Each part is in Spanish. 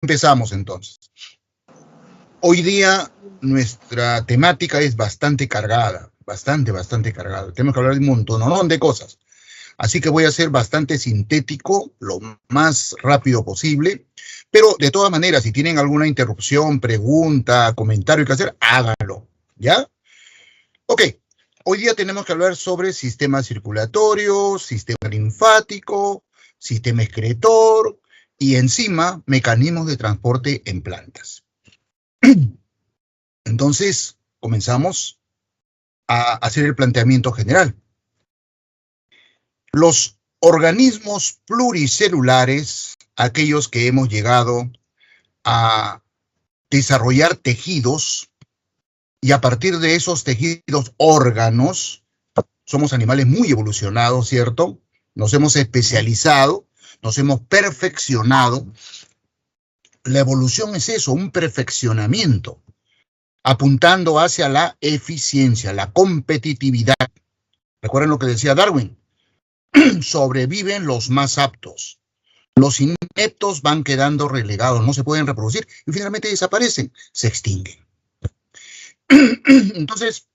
Empezamos entonces. Hoy día nuestra temática es bastante cargada, bastante cargada. Tenemos que hablar de un montón de cosas. Así que voy a ser bastante sintético, lo más rápido posible. Pero de todas maneras, si tienen alguna interrupción, pregunta, comentario que hacer, háganlo, ¿ya? Ok, hoy día tenemos que hablar sobre sistema circulatorio, sistema linfático, sistema excretor y encima mecanismos de transporte en plantas. Entonces, comenzamos a hacer el planteamiento general. Los organismos pluricelulares, aquellos que hemos llegado a desarrollar tejidos y a partir de esos tejidos órganos, somos animales muy evolucionados, ¿cierto? Nos hemos especializado, nos hemos perfeccionado. La evolución es eso, un perfeccionamiento, apuntando hacia la eficiencia, la competitividad. ¿Recuerdan lo que decía Darwin? Sobreviven los más aptos. Los ineptos van quedando relegados, no se pueden reproducir y finalmente desaparecen, se extinguen. Entonces,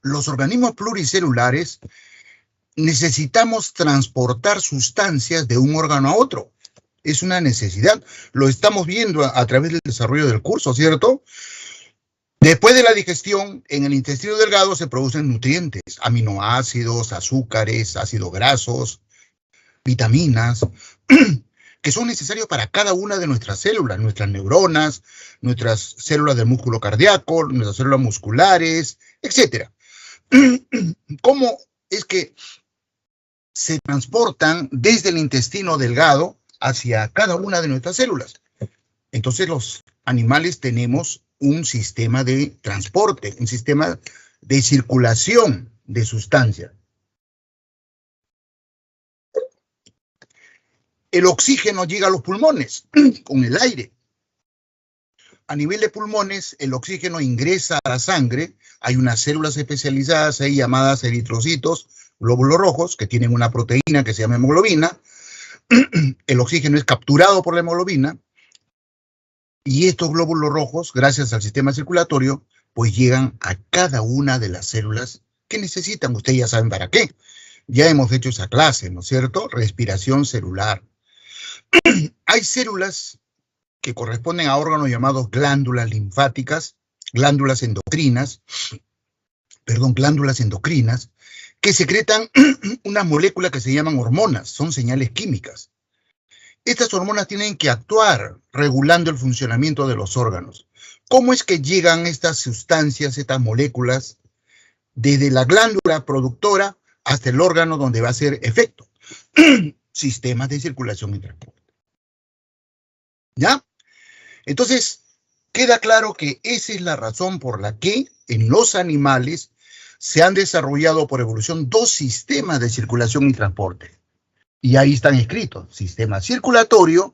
los organismos pluricelulares necesitamos transportar sustancias de un órgano a otro. Es una necesidad. Lo estamos viendo a través del desarrollo del curso, ¿cierto? Después de la digestión, en el intestino delgado se producen nutrientes, aminoácidos, azúcares, ácidos grasos, vitaminas, que son necesarios para cada una de nuestras células, nuestras neuronas, nuestras células del músculo cardíaco, nuestras células musculares, etc. ¿Cómo es que se transportan desde el intestino delgado hacia cada una de nuestras células? Entonces los animales tenemos un sistema de transporte, un sistema de circulación de sustancias. El oxígeno llega a los pulmones con el aire. A nivel de pulmones, el oxígeno ingresa a la sangre. Hay unas células especializadas ahí llamadas eritrocitos, glóbulos rojos, que tienen una proteína que se llama hemoglobina. El oxígeno es capturado por la hemoglobina. Y estos glóbulos rojos, gracias al sistema circulatorio, pues llegan a cada una de las células que necesitan. Ustedes ya saben para qué. Ya hemos hecho esa clase, ¿no es cierto? Respiración celular. Hay células que corresponden a órganos llamados glándulas linfáticas, glándulas endocrinas, que secretan unas moléculas que se llaman hormonas, son señales químicas. Estas hormonas tienen que actuar regulando el funcionamiento de los órganos. ¿Cómo es que llegan estas sustancias, estas moléculas, desde la glándula productora hasta el órgano donde va a hacer efecto? Sistemas de circulación y transporte. ¿Ya? Entonces, queda claro que esa es la razón por la que en los animales se han desarrollado por evolución dos sistemas de circulación y transporte. Y ahí están escritos, sistema circulatorio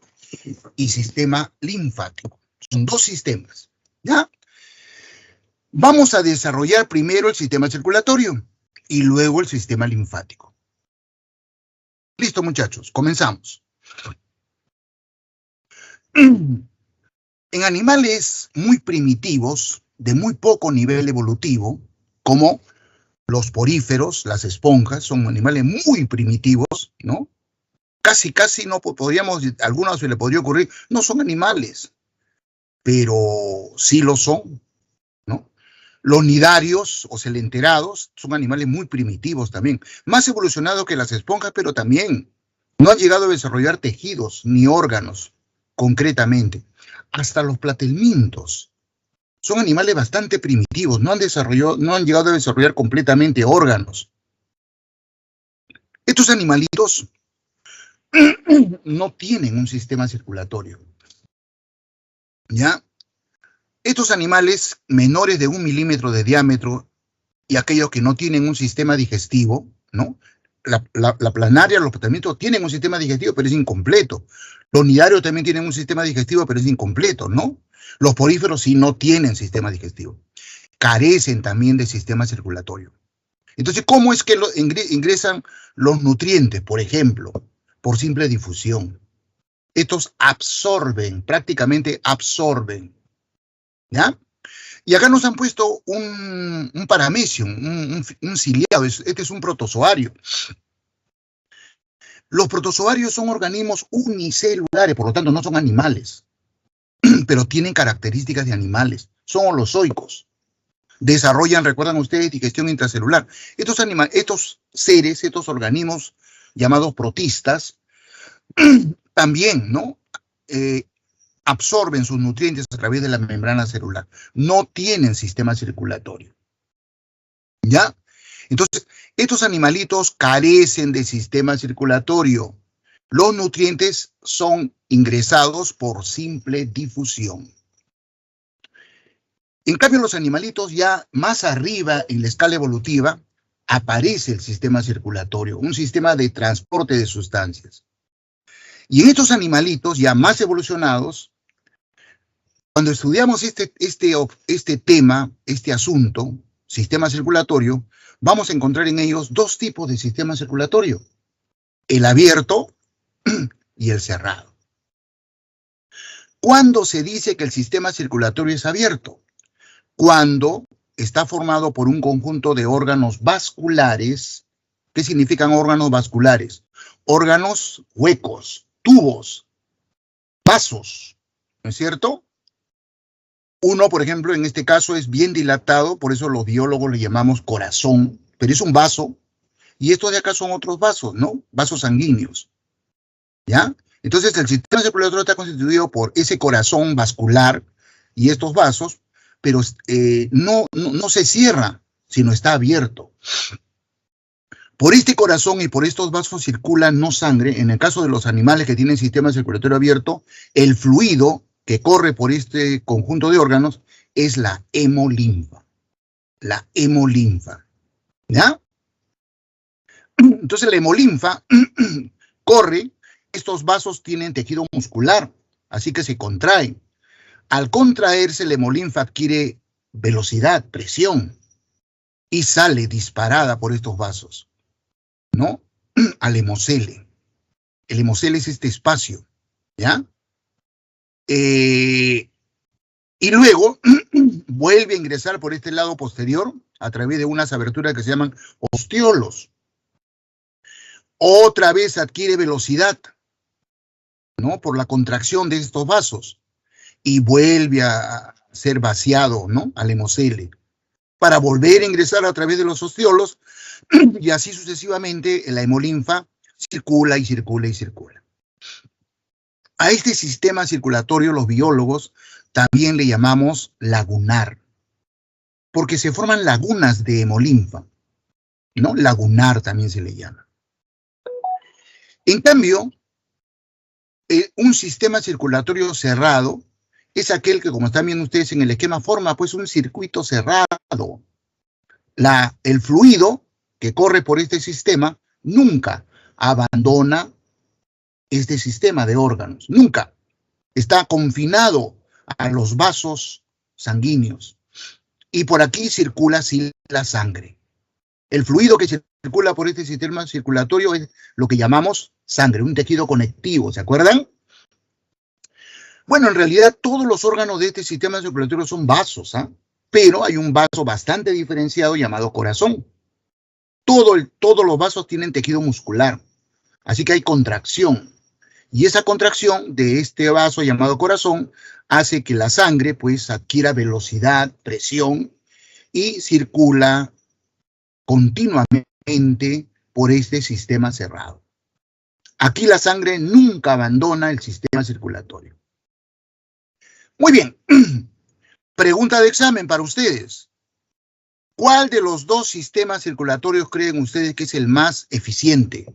y sistema linfático. Son dos sistemas, ¿ya? Vamos a desarrollar primero el sistema circulatorio y luego el sistema linfático. Listo, muchachos, comenzamos. En animales muy primitivos, de muy poco nivel evolutivo, como los poríferos, las esponjas, son animales muy primitivos, ¿no? Casi no podríamos, a algunos se le podría ocurrir, no son animales, pero sí lo son, ¿no? Los nidarios o celenterados son animales muy primitivos también, más evolucionados que las esponjas, pero también no han llegado a desarrollar tejidos ni órganos concretamente. Hasta los platelmintos son animales bastante primitivos, no han llegado a desarrollar completamente órganos. Estos animalitos no tienen un sistema circulatorio, ¿ya? Estos animales menores de 1 milímetro de diámetro y aquellos que no tienen un sistema digestivo, ¿no? La planaria, los platelmintos tienen un sistema digestivo, pero es incompleto. Los nidarios también tienen un sistema digestivo, pero es incompleto, ¿no? Los poríferos sí no tienen sistema digestivo. Carecen también de sistema circulatorio. Entonces, ¿cómo es que ingresan los nutrientes, por ejemplo? Por simple difusión. Estos absorben, prácticamente absorben, ¿ya? Y acá nos han puesto un paramecium, un ciliado, este es un protozoario. Los protozoarios son organismos unicelulares, por lo tanto no son animales, pero tienen características de animales, son holozoicos. Desarrollan, recuerdan ustedes, digestión intracelular. Estos seres, estos organismos llamados protistas, también, ¿no? Absorben sus nutrientes a través de la membrana celular. No tienen sistema circulatorio. ¿Ya? Entonces, estos animalitos carecen de sistema circulatorio. Los nutrientes son ingresados por simple difusión. En cambio, los animalitos ya más arriba en la escala evolutiva aparece el sistema circulatorio, un sistema de transporte de sustancias. Y en estos animalitos ya más evolucionados, cuando estudiamos este tema, este asunto, sistema circulatorio, vamos a encontrar en ellos dos tipos de sistema circulatorio, el abierto y el cerrado. ¿Cuándo se dice que el sistema circulatorio es abierto? Cuando está formado por un conjunto de órganos vasculares. ¿Qué significan órganos vasculares? Órganos huecos, tubos, vasos, ¿no es cierto? Uno, por ejemplo, en este caso es bien dilatado, por eso los biólogos le llamamos corazón, pero es un vaso, y estos de acá son otros vasos, ¿no? Vasos sanguíneos, ¿ya? Entonces el sistema circulatorio está constituido por ese corazón vascular y estos vasos, pero no se cierra, sino está abierto. Por este corazón y por estos vasos circula no sangre. En el caso de los animales que tienen sistema circulatorio abierto, el fluido que corre por este conjunto de órganos es la hemolinfa. La hemolinfa, ¿ya? Entonces la hemolinfa corre, estos vasos tienen tejido muscular, así que se contraen. Al contraerse, la hemolinfa adquiere velocidad, presión, y sale disparada por estos vasos, ¿no? Al hemocele. El hemocele es este espacio, ¿ya? Y luego vuelve a ingresar por este lado posterior a través de unas aberturas que se llaman osteolos. Otra vez adquiere velocidad, ¿no? Por la contracción de estos vasos. Y vuelve a ser vaciado, ¿no? Al hemocele, para volver a ingresar a través de los osteolos, y así sucesivamente la hemolinfa circula y circula y circula. A este sistema circulatorio los biólogos también le llamamos lagunar, porque se forman lagunas de hemolinfa, ¿no? Lagunar también se le llama. En cambio, un sistema circulatorio cerrado es aquel que, como están viendo ustedes en el esquema, forma pues un circuito cerrado. El fluido que corre por este sistema nunca abandona este sistema de órganos, nunca. Está confinado a los vasos sanguíneos. Y por aquí circula sí la sangre. El fluido que circula por este sistema circulatorio es lo que llamamos sangre, un tejido conectivo, ¿se acuerdan? Bueno, en realidad todos los órganos de este sistema circulatorio son vasos, ¿ah? Pero hay un vaso bastante diferenciado llamado corazón. Todos los vasos tienen tejido muscular, así que hay contracción. Y esa contracción de este vaso llamado corazón hace que la sangre pues adquiera velocidad, presión y circula continuamente por este sistema cerrado. Aquí la sangre nunca abandona el sistema circulatorio. Muy bien, pregunta de examen para ustedes. ¿Cuál de los dos sistemas circulatorios creen ustedes que es el más eficiente,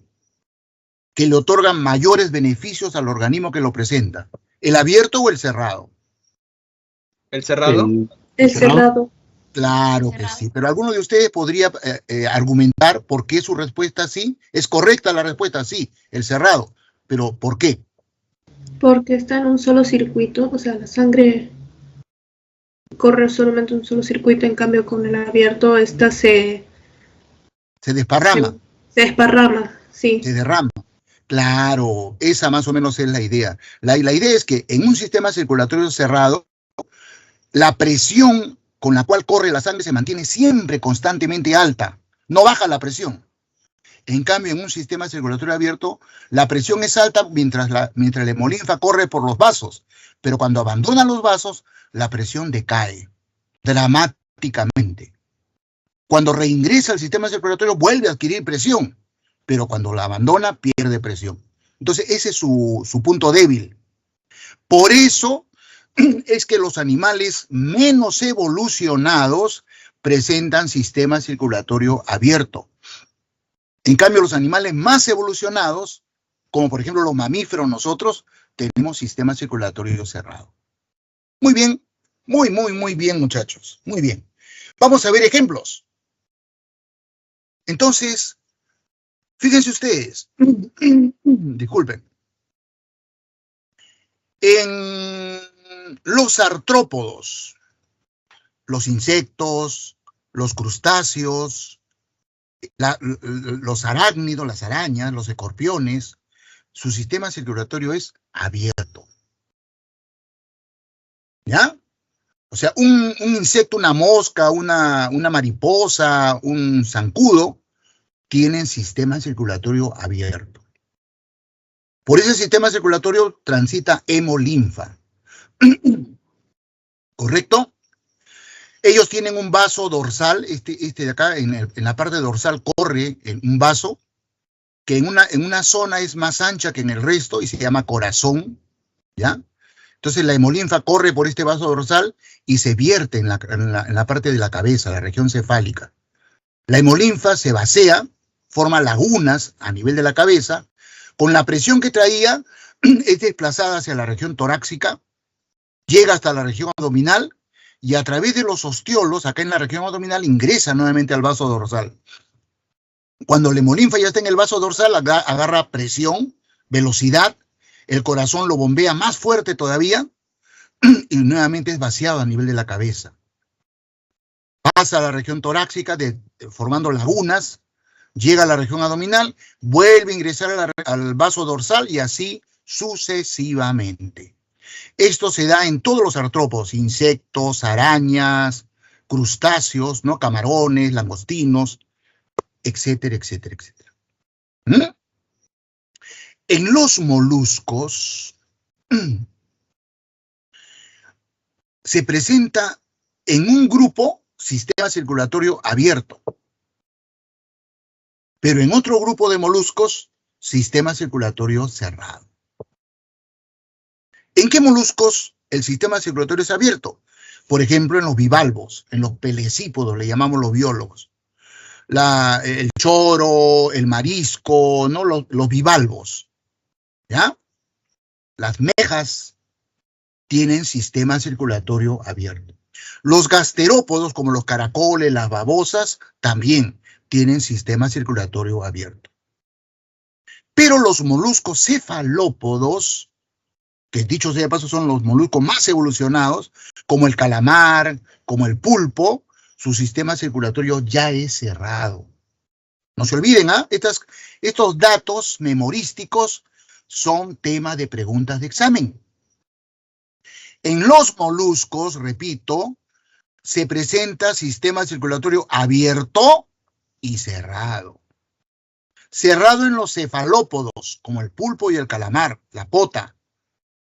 que le otorgan mayores beneficios al organismo que lo presenta? ¿El abierto o el cerrado? ¿El cerrado? El cerrado. Claro que sí, pero ¿alguno de ustedes podría argumentar por qué su respuesta sí? ¿Es correcta la respuesta? Sí, el cerrado, pero ¿por qué? Porque está en un solo circuito, o sea, la sangre corre solamente un solo circuito, en cambio con el abierto se desparrama. Se desparrama, sí. Se derrama. Claro, esa más o menos es la idea. La idea es que en un sistema circulatorio cerrado, la presión con la cual corre la sangre se mantiene siempre constantemente alta, no baja la presión. En cambio, en un sistema circulatorio abierto, la presión es alta mientras la hemolinfa corre por los vasos, pero cuando abandona los vasos, la presión decae dramáticamente. Cuando reingresa al sistema circulatorio, vuelve a adquirir presión, pero cuando la abandona, pierde presión. Entonces, ese es su punto débil. Por eso es que los animales menos evolucionados presentan sistema circulatorio abierto. En cambio, los animales más evolucionados, como por ejemplo los mamíferos, nosotros tenemos sistema circulatorio cerrado. Muy bien, muy bien, muchachos, muy bien. Vamos a ver ejemplos. Entonces, fíjense ustedes, disculpen, en los artrópodos, los insectos, los crustáceos, los arácnidos, las arañas, los escorpiones, su sistema circulatorio es abierto. ¿Ya? O sea, un insecto, una mosca, una mariposa, un zancudo, tienen sistema circulatorio abierto. Por ese sistema circulatorio transita hemolinfa. ¿Correcto? Ellos tienen un vaso dorsal, este de acá, en la parte dorsal corre un vaso que en una zona es más ancha que en el resto y se llama corazón, ¿ya? Entonces la hemolinfa corre por este vaso dorsal y se vierte en la parte de la cabeza, la región cefálica. La hemolinfa se vacía, forma lagunas a nivel de la cabeza, con la presión que traía es desplazada hacia la región torácica, llega hasta la región abdominal, y a través de los ostiolos, acá en la región abdominal, ingresa nuevamente al vaso dorsal. Cuando la hemolinfa ya está en el vaso dorsal, agarra presión, velocidad, el corazón lo bombea más fuerte todavía, y nuevamente es vaciado a nivel de la cabeza. Pasa a la región torácica, formando lagunas, llega a la región abdominal, vuelve a ingresar al vaso dorsal, y así sucesivamente. Esto se da en todos los artrópodos, insectos, arañas, crustáceos, ¿no? Camarones, langostinos, etcétera, etcétera, etcétera. En los moluscos se presenta en un grupo sistema circulatorio abierto, pero en otro grupo de moluscos sistema circulatorio cerrado. ¿En qué moluscos el sistema circulatorio es abierto? Por ejemplo, en los bivalvos, en los pelecípodos, le llamamos los biólogos. El choro, el marisco, ¿no? Los bivalvos, ¿ya? Las mejas tienen sistema circulatorio abierto. Los gasterópodos, como los caracoles, las babosas, también tienen sistema circulatorio abierto. Pero los moluscos cefalópodos, que dicho sea de paso son los moluscos más evolucionados, como el calamar, como el pulpo, su sistema circulatorio ya es cerrado. No se olviden, estos datos memorísticos son tema de preguntas de examen. En los moluscos, repito, se presenta sistema circulatorio abierto y cerrado. Cerrado en los cefalópodos, como el pulpo y el calamar, la pota,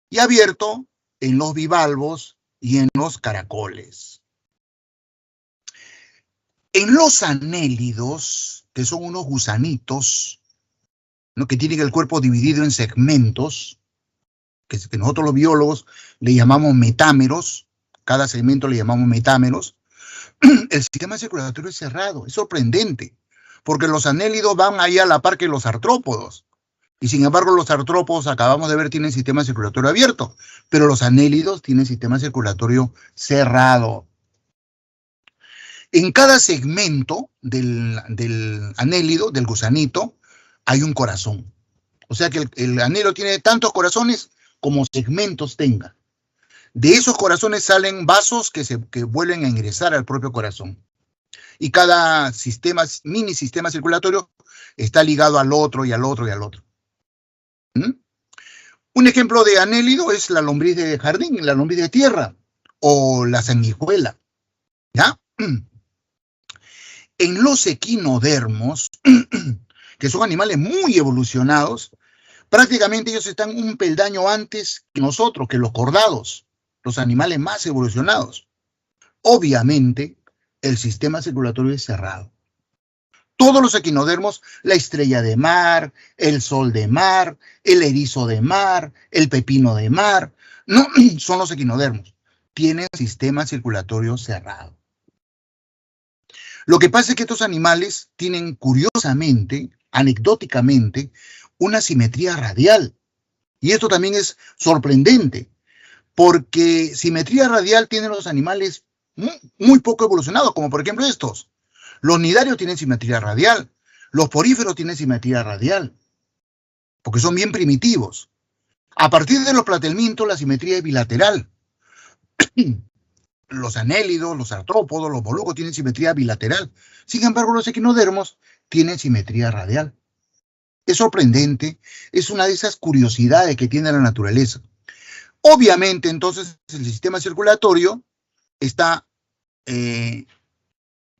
y abierto en los bivalvos y en los caracoles. En los anélidos, que son unos gusanitos, ¿no? Que tienen el cuerpo dividido en segmentos, que nosotros los biólogos le llamamos metámeros, cada segmento le llamamos metámeros, el sistema circulatorio es cerrado, es sorprendente, porque los anélidos van ahí a la par que los artrópodos. Y sin embargo, los artrópodos, acabamos de ver, tienen sistema circulatorio abierto, pero los anélidos tienen sistema circulatorio cerrado. En cada segmento del anélido, del gusanito, hay un corazón. O sea que el anélido tiene tantos corazones como segmentos tenga. De esos corazones salen vasos que vuelven a ingresar al propio corazón. Y cada mini sistema circulatorio está ligado al otro y al otro y al otro. ¿Mm? Un ejemplo de anélido es la lombriz de jardín, la lombriz de tierra, o la sanguijuela, ¿ya? En los equinodermos, que son animales muy evolucionados, prácticamente ellos están un peldaño antes que nosotros, que los cordados, los animales más evolucionados. Obviamente, el sistema circulatorio es cerrado. Todos los equinodermos, la estrella de mar, el sol de mar, el erizo de mar, el pepino de mar, no son los equinodermos. Tienen sistema circulatorio cerrado. Lo que pasa es que estos animales tienen, curiosamente, anecdóticamente, una simetría radial. Y esto también es sorprendente, porque simetría radial tienen los animales muy poco evolucionados, como por ejemplo estos. Los nidarios tienen simetría radial, los poríferos tienen simetría radial, porque son bien primitivos. A partir de los platelmintos, la simetría es bilateral. Los anélidos, los artrópodos, los moluscos tienen simetría bilateral. Sin embargo, los equinodermos tienen simetría radial. Es sorprendente, es una de esas curiosidades que tiene la naturaleza. Obviamente, entonces, el sistema circulatorio está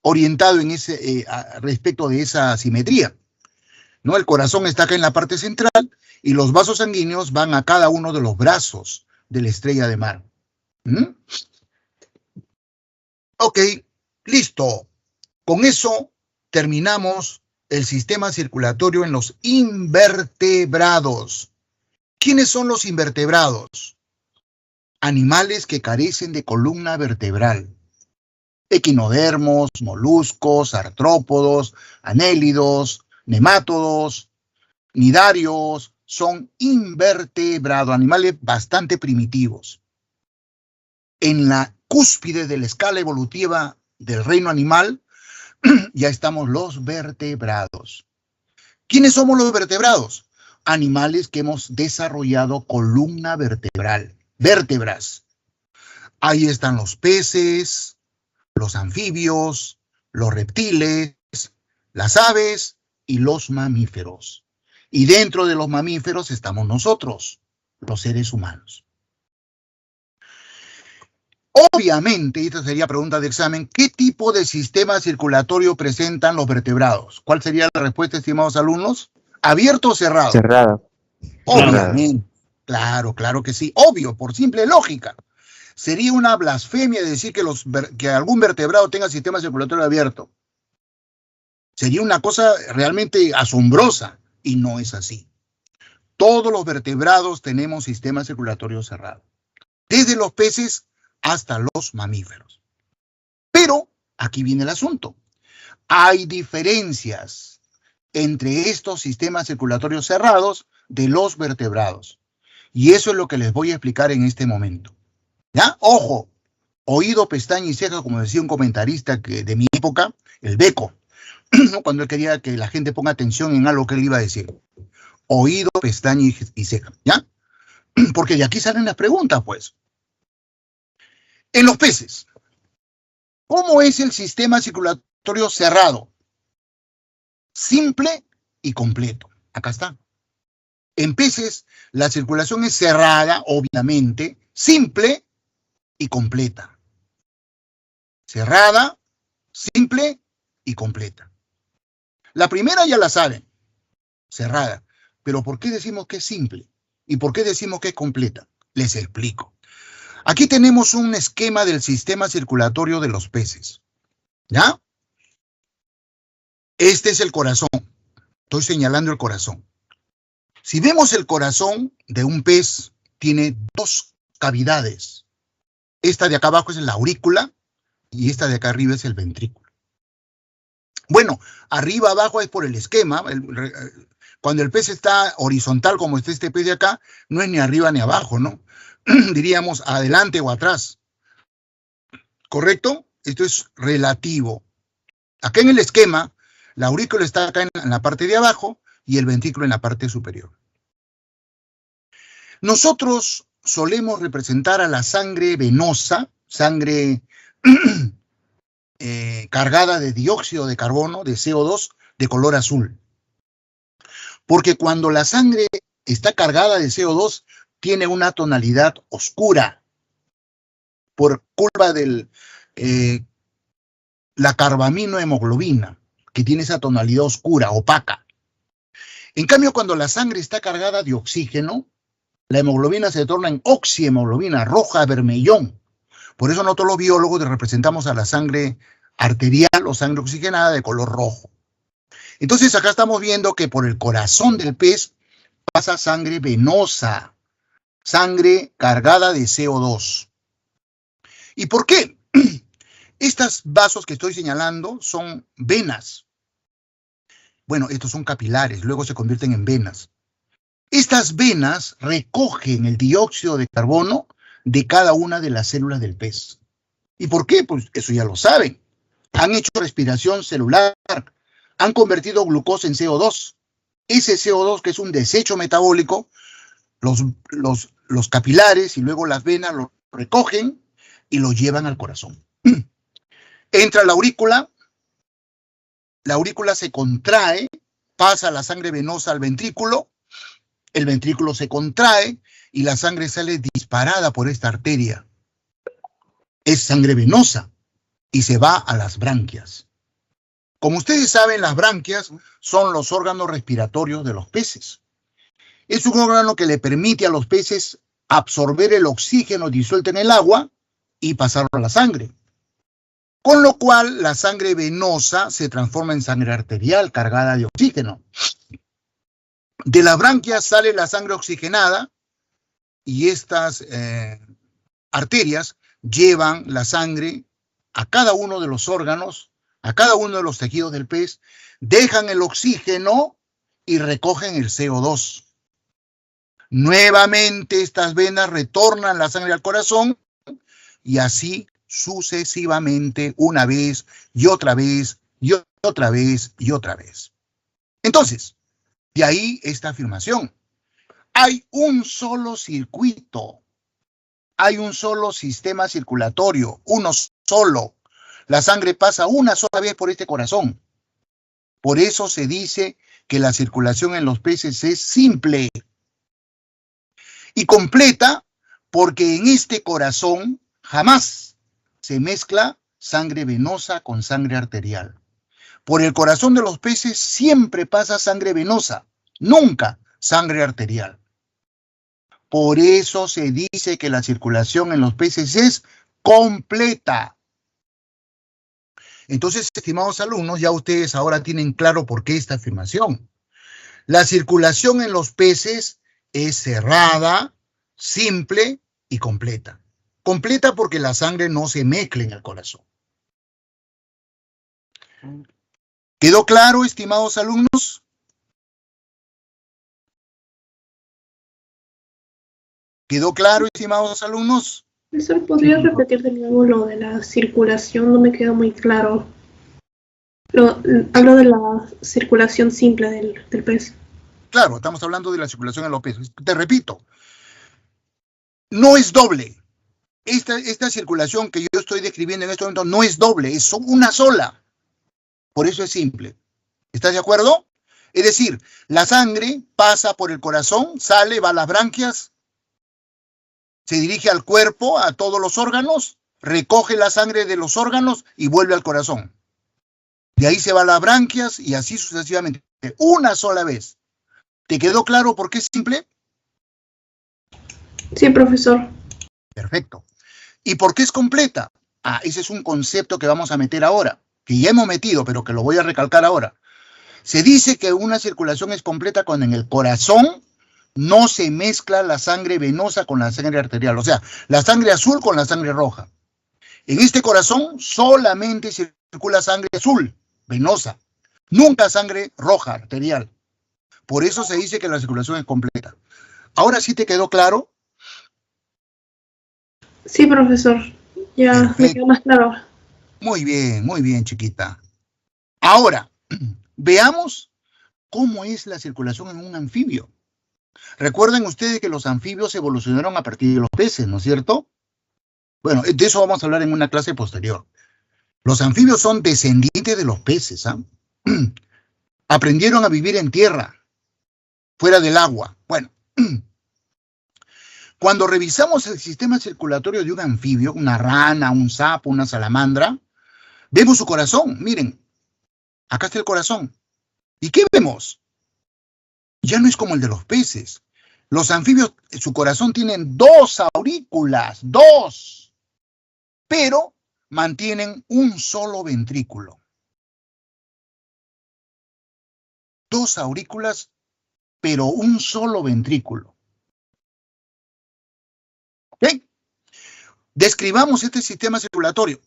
orientado en respecto de esa simetría, ¿no? El corazón está acá en la parte central y los vasos sanguíneos van a cada uno de los brazos de la estrella de mar. Ok, listo. Con eso terminamos el sistema circulatorio en los invertebrados. ¿Quiénes son los invertebrados? Animales que carecen de columna vertebral. Equinodermos, moluscos, artrópodos, anélidos, nemátodos, nidarios, son invertebrados, animales bastante primitivos. En la cúspide de la escala evolutiva del reino animal, ya estamos los vertebrados. ¿Quiénes somos los vertebrados? Animales que hemos desarrollado columna vertebral, vértebras. Ahí están los peces, los anfibios, los reptiles, las aves y los mamíferos. Y dentro de los mamíferos estamos nosotros, los seres humanos. Obviamente, y esta sería pregunta de examen, ¿qué tipo de sistema circulatorio presentan los vertebrados? ¿Cuál sería la respuesta, estimados alumnos? ¿Abierto o cerrado? Cerrado. Obviamente. Claro, claro que sí. Obvio, por simple lógica. Sería una blasfemia decir que algún vertebrado tenga sistema circulatorio abierto. Sería una cosa realmente asombrosa, y no es así. Todos los vertebrados tenemos sistema circulatorio cerrado. Desde los peces hasta los mamíferos. Pero aquí viene el asunto. Hay diferencias entre estos sistemas circulatorios cerrados de los vertebrados. Y eso es lo que les voy a explicar en este momento. ¿Ya? Ojo, oído, pestaña y ceja, como decía un comentarista de mi época, el Beco, ¿no? Cuando él quería que la gente ponga atención en algo que él iba a decir. Oído, pestaña y ceja, ¿ya? Porque de aquí salen las preguntas, pues. En los peces, ¿cómo es el sistema circulatorio cerrado? Simple y completo. Acá está. En peces, la circulación es cerrada, obviamente, simple y completa. Cerrada, simple y completa. La primera ya la saben, cerrada. Pero ¿por qué decimos que es simple? ¿Y por qué decimos que es completa? Les explico. Aquí tenemos un esquema del sistema circulatorio de los peces. ¿Ya? Este es el corazón. Estoy señalando el corazón. Si vemos el corazón de un pez, tiene dos cavidades. Esta de acá abajo es la aurícula y esta de acá arriba es el ventrículo. Bueno, arriba abajo es por el esquema. Cuando el pez está horizontal, como está este pez de acá, no es ni arriba ni abajo, ¿no? Diríamos adelante o atrás. ¿Correcto? Esto es relativo. Acá en el esquema, la aurícula está acá en la parte de abajo y el ventrículo en la parte superior. Nosotros solemos representar a la sangre venosa, sangre cargada de dióxido de carbono, de CO2, de color azul. Porque cuando la sangre está cargada de CO2, tiene una tonalidad oscura por culpa de la carbaminohemoglobina, que tiene esa tonalidad oscura, opaca. En cambio, cuando la sangre está cargada de oxígeno, la hemoglobina se torna en oxihemoglobina, roja, vermellón. Por eso nosotros los biólogos representamos a la sangre arterial o sangre oxigenada de color rojo. Entonces acá estamos viendo que por el corazón del pez pasa sangre venosa, sangre cargada de CO2. ¿Y por qué? Estos vasos que estoy señalando son venas. Bueno, estos son capilares, luego se convierten en venas. Estas venas recogen el dióxido de carbono de cada una de las células del pez. ¿Y por qué? Pues eso ya lo saben. Han hecho respiración celular, han convertido glucosa en CO2. Ese CO2, que es un desecho metabólico, los capilares y luego las venas lo recogen y lo llevan al corazón. Entra la aurícula se contrae, pasa la sangre venosa al ventrículo, el ventrículo se contrae y la sangre sale disparada por esta arteria. Es sangre venosa y se va a las branquias. Como ustedes saben, las branquias son los órganos respiratorios de los peces. Es un órgano que le permite a los peces absorber el oxígeno disuelto en el agua y pasarlo a la sangre. Con lo cual, la sangre venosa se transforma en sangre arterial cargada de oxígeno. De las branquias sale la sangre oxigenada y estas arterias llevan la sangre a cada uno de los órganos, a cada uno de los tejidos del pez, dejan el oxígeno y recogen el CO2. Nuevamente estas venas retornan la sangre al corazón y así sucesivamente, una vez y otra vez y otra vez y otra vez. Entonces, de ahí esta afirmación. Hay un solo circuito, hay un solo sistema circulatorio, uno solo. La sangre pasa una sola vez por este corazón. Por eso se dice que la circulación en los peces es simple y completa, porque en este corazón jamás se mezcla sangre venosa con sangre arterial. Por el corazón de los peces siempre pasa sangre venosa, nunca sangre arterial. Por eso se dice que la circulación en los peces es completa. Entonces, estimados alumnos, ya ustedes ahora tienen claro por qué esta afirmación. La circulación en los peces es cerrada, simple y completa. Completa porque la sangre no se mezcla en el corazón. ¿Quedó claro, estimados alumnos? ¿Quedó claro, estimados alumnos? Profesor, ¿podría repetir de nuevo lo de la circulación? No me quedó muy claro. Hablo de la circulación simple del pez. Claro, estamos hablando de la circulación en los peces. Te repito, no es doble. Esta circulación que yo estoy describiendo en este momento no es doble, es una sola. Por eso es simple. ¿Estás de acuerdo? Es decir, la sangre pasa por el corazón, sale, va a las branquias, se dirige al cuerpo, a todos los órganos, recoge la sangre de los órganos y vuelve al corazón. De ahí se va a las branquias y así sucesivamente. Una sola vez. ¿Te quedó claro por qué es simple? Sí, profesor. Perfecto. ¿Y por qué es completa? Ese es un concepto que vamos a meter ahora, que ya hemos metido, pero que lo voy a recalcar ahora. Se dice que una circulación es completa cuando en el corazón no se mezcla la sangre venosa con la sangre arterial, o sea, la sangre azul con la sangre roja. En este corazón solamente circula sangre azul, venosa, nunca sangre roja, arterial. Por eso se dice que la circulación es completa. ¿Ahora sí te quedó claro? Sí, profesor. Ya Perfecto. me quedó más claro. Muy bien, chiquita. Ahora, veamos cómo es la circulación en un anfibio. Recuerden ustedes que los anfibios evolucionaron a partir de los peces, ¿no es cierto? Bueno, de eso vamos a hablar en una clase posterior. Los anfibios son descendientes de los peces, ¿ah? Aprendieron a vivir en tierra. fuera del agua. Bueno, cuando revisamos el sistema circulatorio de un anfibio, una rana, un sapo, una salamandra, vemos su corazón. Miren, acá está el corazón. ¿Y qué vemos? Ya no es como el de los peces. Los anfibios, su corazón tienen 2 aurículas, 2, pero mantienen un solo ventrículo. 2 aurículas, pero un solo ventrículo. ¿Ok? Describamos este sistema circulatorio.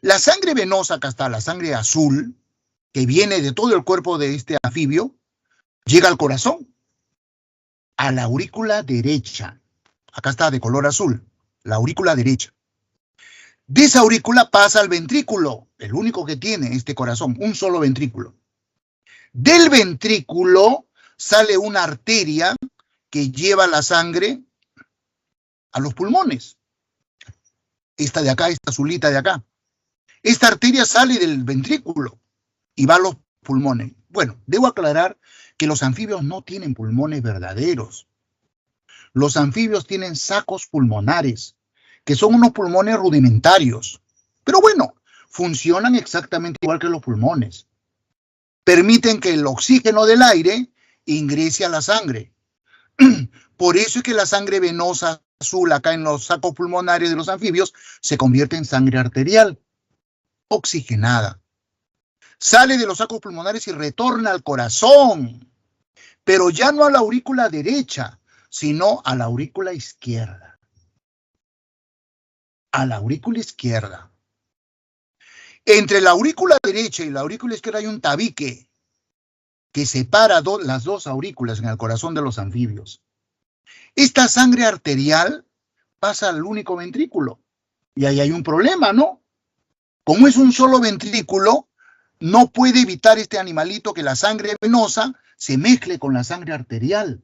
La sangre venosa, acá está la sangre azul, que viene de todo el cuerpo de este anfibio, llega al corazón, a la aurícula derecha. Acá está de color azul, la aurícula derecha. De esa aurícula pasa al ventrículo, el único que tiene este corazón, un solo ventrículo. Del ventrículo sale una arteria que lleva la sangre a los pulmones. Esta de acá, esta azulita de acá. Esta arteria sale del ventrículo y va a los pulmones. Bueno, debo aclarar que los anfibios no tienen pulmones verdaderos. Los anfibios tienen sacos pulmonares, que son unos pulmones rudimentarios. Pero bueno, funcionan exactamente igual que los pulmones. Permiten que el oxígeno del aire ingrese a la sangre. Por eso es que la sangre venosa azul acá en los sacos pulmonares de los anfibios se convierte en sangre arterial, oxigenada. Sale de los sacos pulmonares y retorna al corazón, pero ya no a la aurícula derecha, sino a la aurícula izquierda. A la aurícula izquierda. Entre la aurícula derecha y la aurícula izquierda hay un tabique que separa las 2 aurículas en el corazón de los anfibios. Esta sangre arterial pasa al único ventrículo. Y ahí hay un problema, ¿no? Como es un solo ventrículo, no puede evitar este animalito que la sangre venosa se mezcle con la sangre arterial.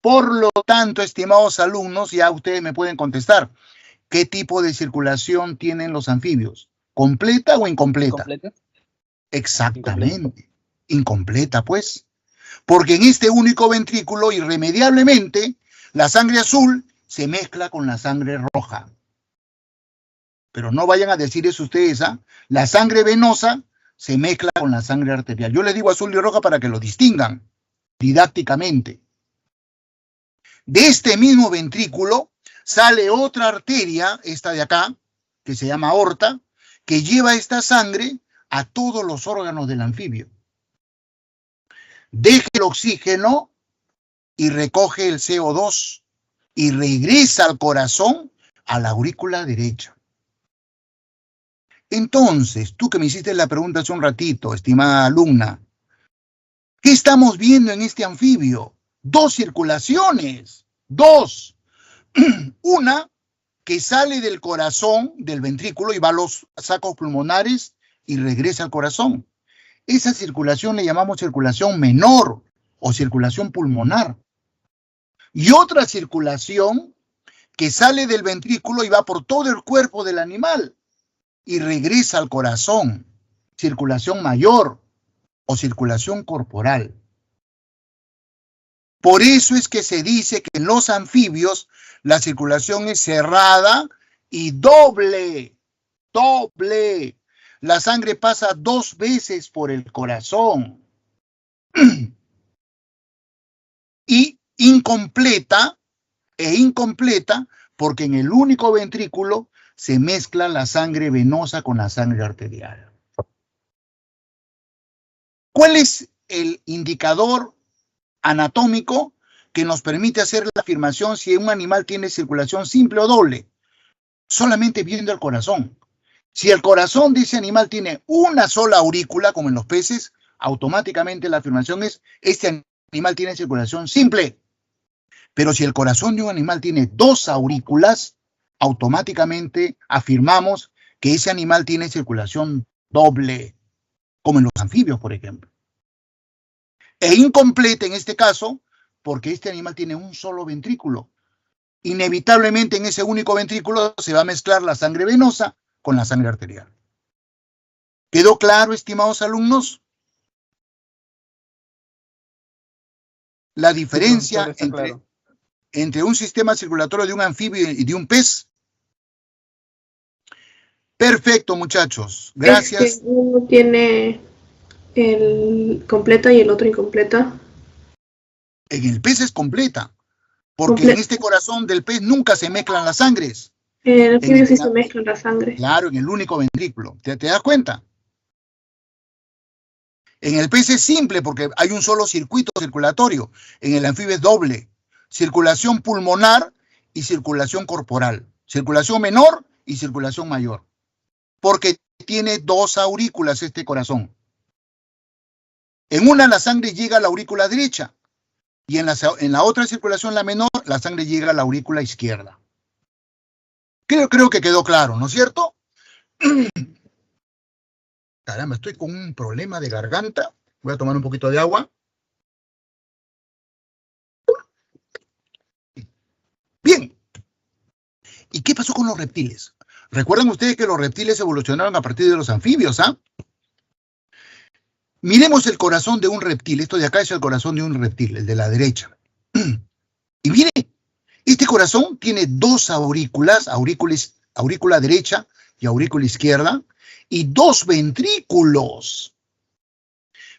Por lo tanto, estimados alumnos, ya ustedes me pueden contestar, ¿qué tipo de circulación tienen los anfibios? ¿Completa o incompleta? ¿Completa? Exactamente. Incompleta, pues. Porque en este único ventrículo, irremediablemente, la sangre azul se mezcla con la sangre roja. Pero no vayan a decir eso ustedes, ¿ah? La sangre venosa se mezcla con la sangre arterial. Yo les digo azul y roja para que lo distingan didácticamente. De este mismo ventrículo sale otra arteria, esta de acá, que se llama aorta, que lleva esta sangre a todos los órganos del anfibio. Deja el oxígeno y recoge el CO2 y regresa al corazón, a la aurícula derecha. Entonces, tú que me hiciste la pregunta hace un ratito, estimada alumna, ¿qué estamos viendo en este anfibio? 2 circulaciones, 2. Una que sale del corazón, del ventrículo, y va a los sacos pulmonares y regresa al corazón. Esa circulación le llamamos circulación menor o circulación pulmonar. Y otra circulación que sale del ventrículo y va por todo el cuerpo del animal y regresa al corazón, circulación mayor o circulación corporal. Por eso es que se dice que en los anfibios la circulación es cerrada y doble. La sangre pasa 2 veces por el corazón. Y incompleta porque en el único ventrículo se mezcla la sangre venosa con la sangre arterial. ¿Cuál es el indicador anatómico que nos permite hacer la afirmación si un animal tiene circulación simple o doble? Solamente viendo el corazón. Si el corazón de ese animal tiene una sola aurícula, como en los peces, automáticamente la afirmación es: este animal tiene circulación simple. Pero si el corazón de un animal tiene 2 aurículas, automáticamente afirmamos que ese animal tiene circulación doble, como en los anfibios, por ejemplo. E incompleta en este caso, porque este animal tiene un solo ventrículo. Inevitablemente en ese único ventrículo se va a mezclar la sangre venosa con la sangre arterial. ¿Quedó claro, estimados alumnos? la diferencia está claro. entre un sistema circulatorio de un anfibio y de un pez? Perfecto, muchachos. Gracias. Es que uno tiene el completa y el otro incompleta. En el pez es completa, porque en este corazón del pez nunca se mezclan las sangres. En el anfibio sí se mezclan la sangre. Claro, en el único ventrículo. ¿Te das cuenta? En el pez es simple porque hay un solo circuito circulatorio. En el anfibio es doble. Circulación pulmonar y circulación corporal. Circulación menor y circulación mayor. Porque tiene dos aurículas este corazón. En una la sangre llega a la aurícula derecha y en la otra circulación, la menor, la sangre llega a la aurícula izquierda. Creo que quedó claro, ¿no es cierto? Caramba, estoy con un problema de garganta. Voy a tomar un poquito de agua. Bien. ¿Y qué pasó con los reptiles? Recuerdan ustedes que los reptiles evolucionaron a partir de los anfibios, ¿ah? Miremos el corazón de un reptil. Esto de acá es el corazón de un reptil, el de la derecha. Y mire, este corazón tiene dos aurículas, aurícula derecha y aurícula izquierda, y dos ventrículos.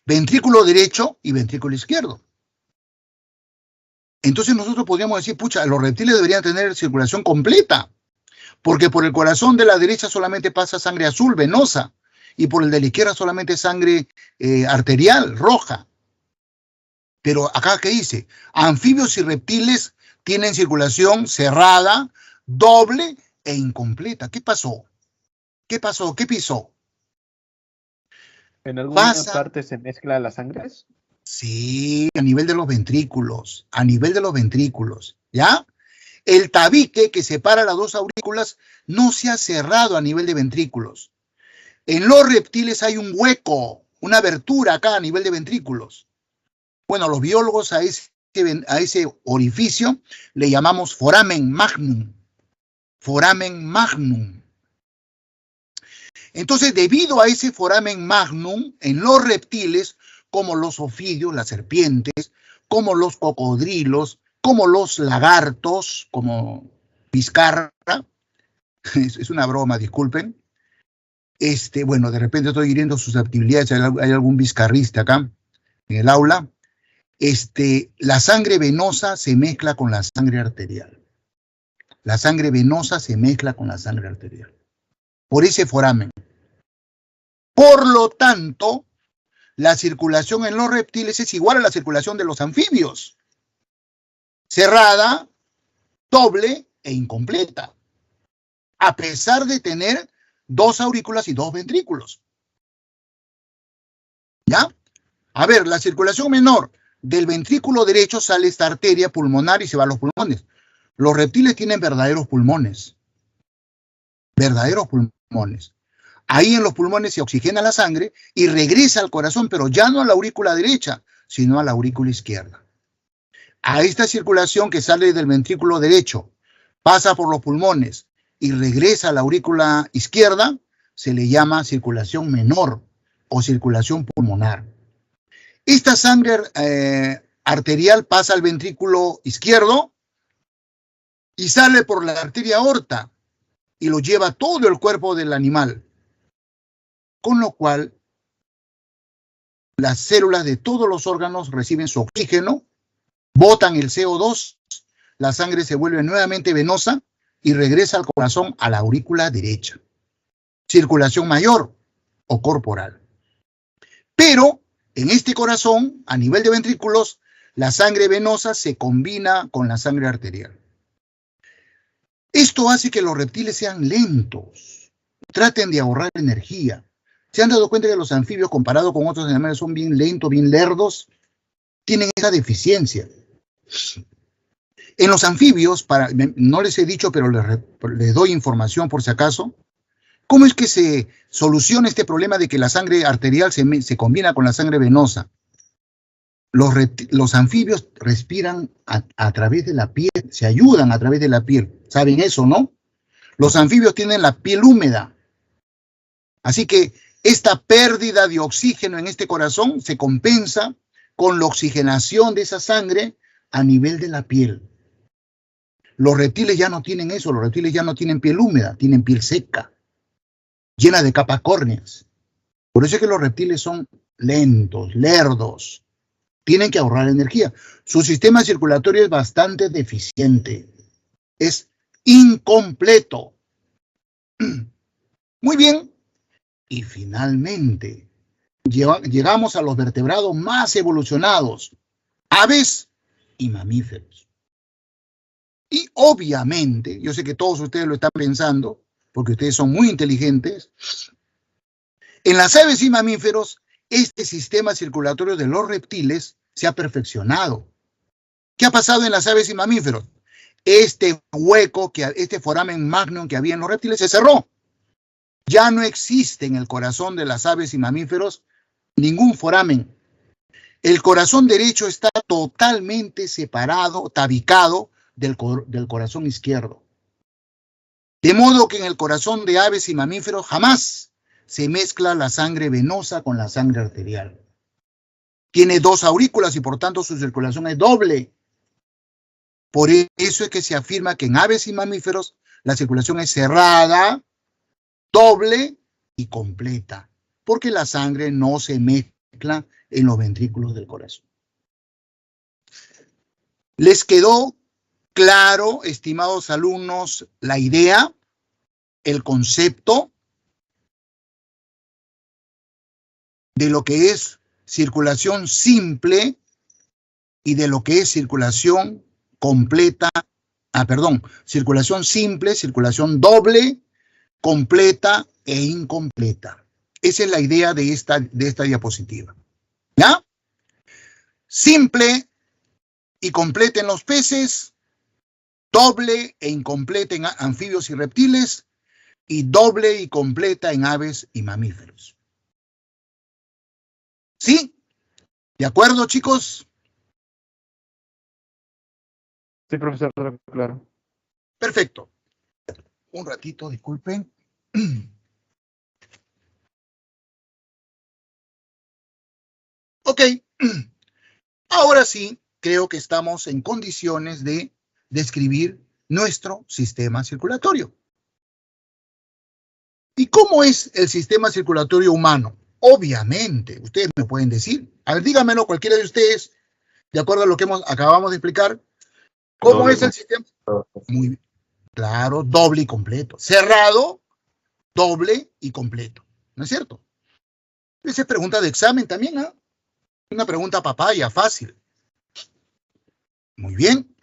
Ventrículo derecho y ventrículo izquierdo. Entonces nosotros podríamos decir, pucha, los reptiles deberían tener circulación completa, porque por el corazón de la derecha solamente pasa sangre azul, venosa, y por el de la izquierda solamente sangre arterial, roja. Pero acá, ¿qué dice? Anfibios y reptiles tienen circulación cerrada, doble e incompleta. ¿Qué pasó? ¿Qué pasó? ¿Qué pisó? ¿En alguna parte se mezcla las sangres? Sí, a nivel de los ventrículos, ¿ya? El tabique que separa las dos aurículas no se ha cerrado a nivel de ventrículos. En los reptiles hay un hueco, una abertura acá a nivel de ventrículos. Bueno, los biólogos a ese orificio le llamamos foramen magnum. Foramen magnum. Entonces, debido a ese foramen magnum, en los reptiles, como los ofidios, las serpientes, como los cocodrilos, como los lagartos, como Vizcarra, es una broma, disculpen. Bueno, de repente estoy hiriendo susceptibilidades, hay algún vizcarrista acá en el aula. La sangre venosa se mezcla con la sangre arterial. La sangre venosa se mezcla con la sangre arterial. Por ese foramen. Por lo tanto, la circulación en los reptiles es igual a la circulación de los anfibios. Cerrada, doble e incompleta. A pesar de tener dos aurículas y dos ventrículos. ¿Ya? A ver, la circulación menor del ventrículo derecho sale esta arteria pulmonar y se va a los pulmones. Los reptiles tienen verdaderos pulmones. Verdaderos pulmones. Ahí en los pulmones se oxigena la sangre y regresa al corazón, pero ya no a la aurícula derecha, sino a la aurícula izquierda. A esta circulación que sale del ventrículo derecho, pasa por los pulmones y regresa a la aurícula izquierda, se le llama circulación menor o circulación pulmonar. Esta sangre arterial pasa al ventrículo izquierdo y sale por la arteria aorta y lo lleva todo el cuerpo del animal. Con lo cual, las células de todos los órganos reciben su oxígeno, botan el CO2, la sangre se vuelve nuevamente venosa y regresa al corazón a la aurícula derecha. Circulación mayor o corporal. Pero en este corazón, a nivel de ventrículos, la sangre venosa se combina con la sangre arterial. Esto hace que los reptiles sean lentos, traten de ahorrar energía. ¿Se han dado cuenta que los anfibios, comparado con otros animales, son bien lentos, bien lerdos? Tienen esa deficiencia. En los anfibios, no les he dicho, pero les doy información por si acaso, ¿cómo es que se soluciona este problema de que la sangre arterial se combina con la sangre venosa? Los anfibios respiran a través de la piel, se ayudan a través de la piel. ¿Saben eso, no? Los anfibios tienen la piel húmeda. Así que esta pérdida de oxígeno en este corazón se compensa con la oxigenación de esa sangre a nivel de la piel. Los reptiles ya no tienen eso, los reptiles ya no tienen piel húmeda, tienen piel seca, llena de capas córneas. Por eso es que los reptiles son lentos, lerdos, tienen que ahorrar energía. Su sistema circulatorio es bastante deficiente, es incompleto. Muy bien, y finalmente llegamos a los vertebrados más evolucionados, aves y mamíferos. Y obviamente, yo sé que todos ustedes lo están pensando, porque ustedes son muy inteligentes, en las aves y mamíferos, este sistema circulatorio de los reptiles se ha perfeccionado. ¿Qué ha pasado en las aves y mamíferos? Este hueco, este foramen magnum que había en los reptiles se cerró. Ya no existe en el corazón de las aves y mamíferos ningún foramen. El corazón derecho está totalmente separado, tabicado del corazón izquierdo. De modo que en el corazón de aves y mamíferos jamás se mezcla la sangre venosa con la sangre arterial. Tiene 2 aurículas y por tanto su circulación es doble. Por eso es que se afirma que en aves y mamíferos la circulación es cerrada, doble y completa, porque la sangre no se mezcla en los ventrículos del corazón. ¿Les quedó claro, estimados alumnos, la idea, el concepto de lo que es circulación simple y de lo que es circulación completa, circulación simple, circulación doble, completa e incompleta? Esa es la idea de esta diapositiva. ¿Ya? Simple y completa en los peces, doble e incompleta en anfibios y reptiles, y doble y completa en aves y mamíferos. ¿Sí? ¿De acuerdo, chicos? Sí, profesor, claro. Perfecto. Un ratito, disculpen. Ok. Ahora sí, creo que estamos en condiciones de describir nuestro sistema circulatorio. ¿Y cómo es el sistema circulatorio humano? Obviamente, ustedes me pueden decir. A ver, dígamelo cualquiera de ustedes, de acuerdo a lo que acabamos de explicar. ¿Cómo es el sistema? Muy bien. Claro, doble y completo. Cerrado, doble y completo. ¿No es cierto? Esa es pregunta de examen también, ¿ah? Una pregunta papaya, fácil. Muy bien.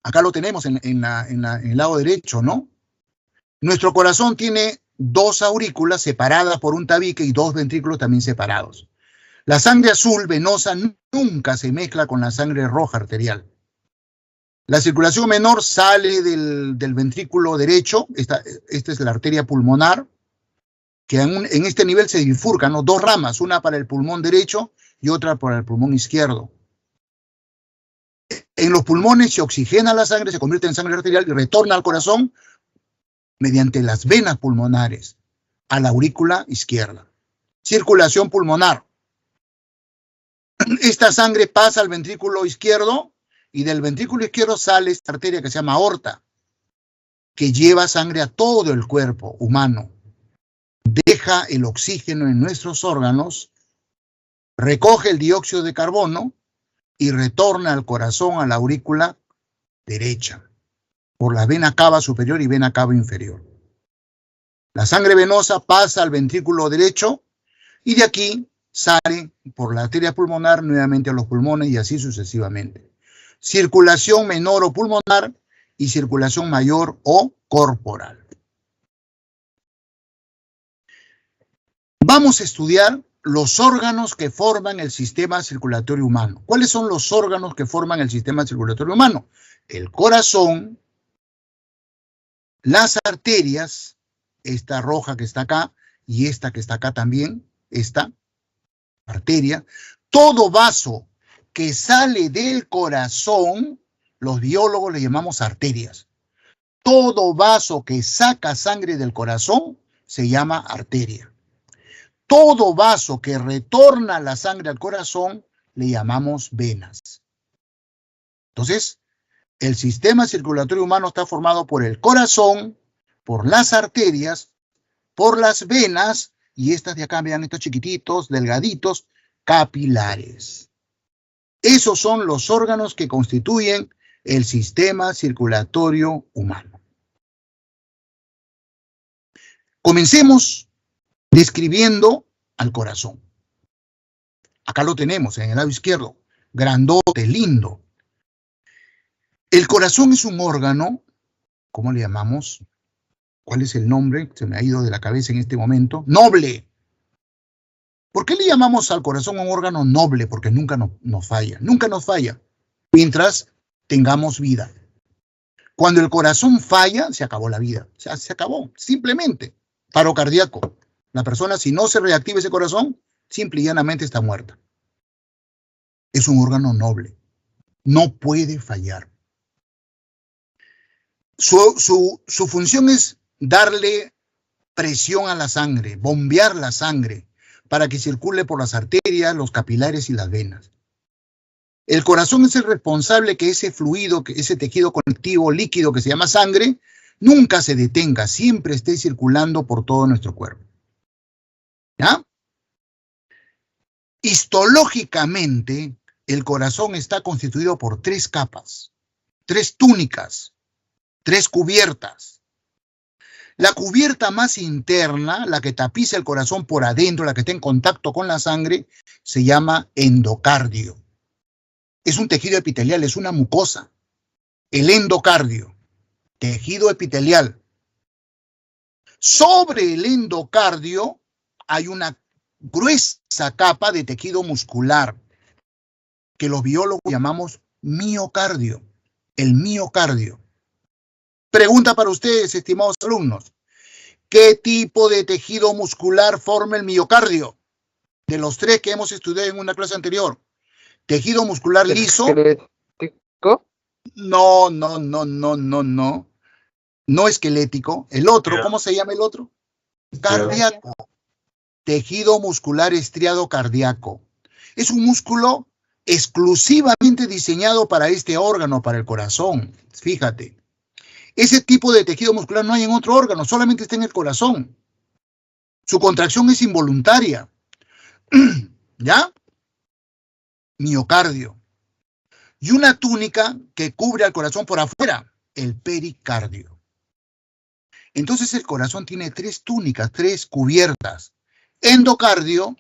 Acá lo tenemos en el lado derecho, ¿no? Nuestro corazón tiene 2 aurículas separadas por un tabique y 2 ventrículos también separados. La sangre azul venosa nunca se mezcla con la sangre roja arterial. La circulación menor sale del ventrículo derecho. Esta es la arteria pulmonar, que en este nivel se bifurcan, ¿no? 2 ramas, una para el pulmón derecho y otra para el pulmón izquierdo. En los pulmones se oxigena la sangre, se convierte en sangre arterial y retorna al corazón mediante las venas pulmonares a la aurícula izquierda. Circulación pulmonar. Esta sangre pasa al ventrículo izquierdo y del ventrículo izquierdo sale esta arteria que se llama aorta, que lleva sangre a todo el cuerpo humano. Deja el oxígeno en nuestros órganos, recoge el dióxido de carbono y retorna al corazón a la aurícula derecha, por la vena cava superior y vena cava inferior. La sangre venosa pasa al ventrículo derecho y de aquí sale por la arteria pulmonar nuevamente a los pulmones y así sucesivamente. Circulación menor o pulmonar y circulación mayor o corporal. Vamos a estudiar los órganos que forman el sistema circulatorio humano. ¿Cuáles son los órganos que forman el sistema circulatorio humano? El corazón, las arterias, esta roja que está acá y esta que está acá también, esta arteria. Todo vaso que sale del corazón, los biólogos le llamamos arterias. Todo vaso que saca sangre del corazón se llama arteria. Todo vaso que retorna la sangre al corazón le llamamos venas. Entonces, el sistema circulatorio humano está formado por el corazón, por las arterias, por las venas, y estas de acá, vean estos chiquititos, delgaditos, capilares. Esos son los órganos que constituyen el sistema circulatorio humano. Comencemos describiendo al corazón. Acá lo tenemos en el lado izquierdo, grandote, lindo. El corazón es un órgano, ¿cómo le llamamos? ¿Cuál es el nombre? Se me ha ido de la cabeza en este momento. ¡Noble! ¿Por qué le llamamos al corazón un órgano noble? Porque nunca nos falla. Nunca nos falla. Mientras tengamos vida. Cuando el corazón falla, se acabó la vida. O sea, se acabó. Simplemente. Paro cardíaco. La persona, si no se reactiva ese corazón, simple y llanamente está muerta. Es un órgano noble. No puede fallar. Su función es darle presión a la sangre, bombear la sangre para que circule por las arterias, los capilares y las venas. El corazón es el responsable que ese fluido, que ese tejido conectivo líquido que se llama sangre, nunca se detenga, siempre esté circulando por todo nuestro cuerpo. ¿Ya? Histológicamente, el corazón está constituido por 3 capas, 3 túnicas, 3 cubiertas. La cubierta más interna, la que tapiza el corazón por adentro, la que está en contacto con la sangre, se llama endocardio. Es un tejido epitelial, es una mucosa. El endocardio, tejido epitelial. Sobre el endocardio hay una gruesa capa de tejido muscular, que los biólogos llamamos miocardio. El miocardio. Pregunta para ustedes, estimados alumnos. ¿Qué tipo de tejido muscular forma el miocardio? De los 3 que hemos estudiado en una clase anterior. Tejido muscular liso. ¿Esquelético? No. No esquelético. El otro, ¿cómo se llama el otro? Cardíaco. Tejido muscular estriado cardíaco. Es un músculo exclusivamente diseñado para este órgano, para el corazón. Fíjate. Ese tipo de tejido muscular no hay en otro órgano, solamente está en el corazón. Su contracción es involuntaria. ¿Ya? Miocardio. Y una túnica que cubre al corazón por afuera, el pericardio. Entonces el corazón tiene 3 túnicas, 3 cubiertas. Endocardio,